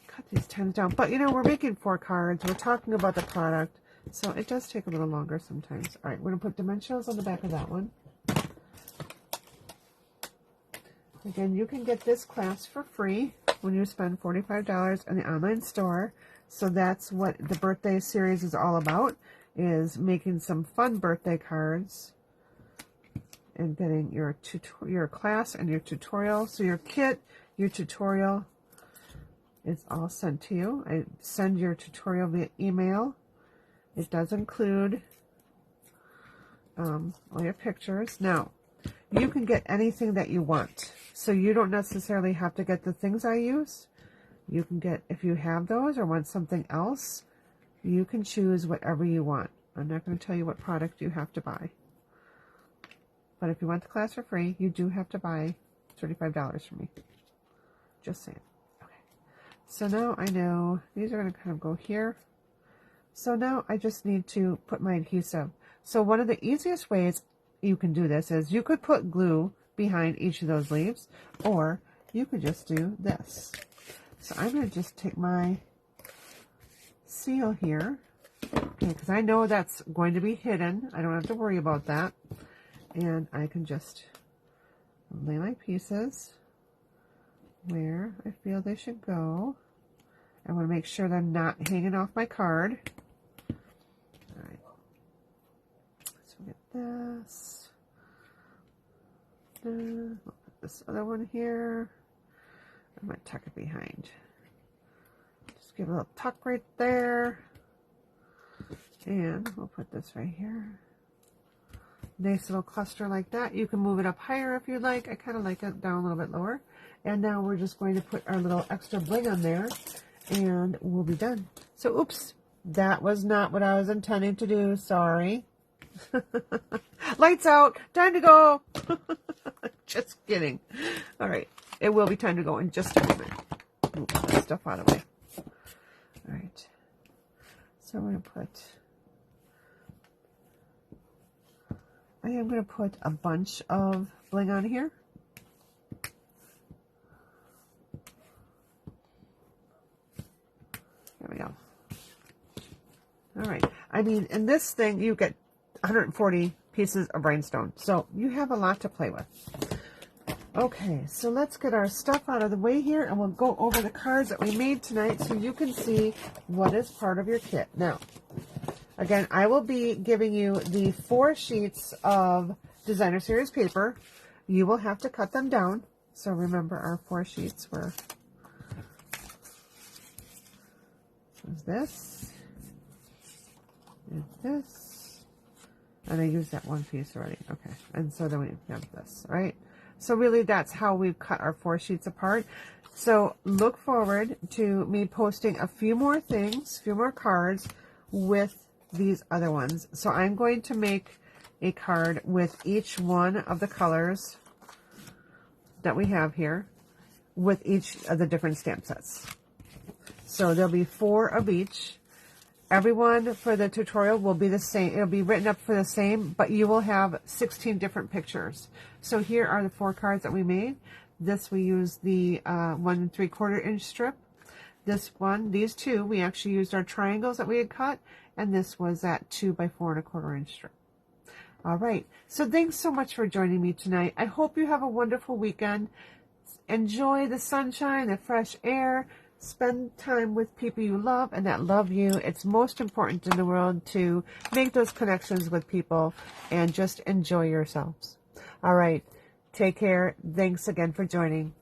cut these times down. But you know, we're making 4 cards. We're talking about the product. So it does take a little longer sometimes. All right, we're gonna put dimensionals on the back of that one. Again, you can get this class for free when you spend $45 in the online store. So that's what the birthday series is all about, is making some fun birthday cards and getting your class and your tutorial. So your kit, your tutorial is all sent to you. I send your tutorial via email. It does include all your pictures. Now, you can get anything that you want. So you don't necessarily have to get the things I use. You can get, if you have those or want something else, you can choose whatever you want. I'm not going to tell you what product you have to buy. But if you want the class for free, you do have to buy $35 from me. Just saying. Okay. So now I know these are going to kind of go here. So now I just need to put my adhesive. So one of the easiest ways you can do this is you could put glue behind each of those leaves, or you could just do this. So I'm going to just take my seal here, okay, because I know that's going to be hidden. I don't have to worry about that. And I can just lay my pieces where I feel they should go. I want to make sure they're not hanging off my card. All right. So we get this. We'll put this other one here. I might tuck it behind. Just give a little tuck right there. And we'll put this right here. Nice little cluster like that. You can move it up higher if you like. I kind of like it down a little bit lower. And now we're just going to put our little extra bling on there, and we'll be done. So, oops, that was not what I was intending to do. Sorry. Lights out. Time to go. Just kidding. All right. It will be time to go in just a moment. Move that stuff out of the way. All right. So I'm going to put... I am going to put a bunch of bling on here. There we go. All right. I mean, in this thing, you get 140 pieces of rhinestone. So you have a lot to play with. Okay, so let's get our stuff out of the way here, and we'll go over the cards that we made tonight so you can see what is part of your kit. Now, again, I will be giving you the 4 sheets of designer series paper. You will have to cut them down. So remember, our 4 sheets were this, and this, and I used that one piece already. Okay, and so then we have this, right? So really, that's how we've cut our 4 sheets apart. So look forward to me posting a few more things, a few more cards with these other ones. So I'm going to make a card with each one of the colors that we have here with each of the different stamp sets. So there'll be 4 of each. Everyone for the tutorial will be the same. It'll be written up for the same, but you will have 16 different pictures. So here are the 4 cards that we made. This, we used the 1 3/4 inch strip. This one, these 2, we actually used our triangles that we had cut, and this was that 2 by 4 1/4 inch strip. All right, so thanks so much for joining me tonight. I hope you have a wonderful weekend. Enjoy the sunshine, the fresh air. Spend time with people you love and that love you. It's most important in the world to make those connections with people and just enjoy yourselves. All right. Take care. Thanks again for joining.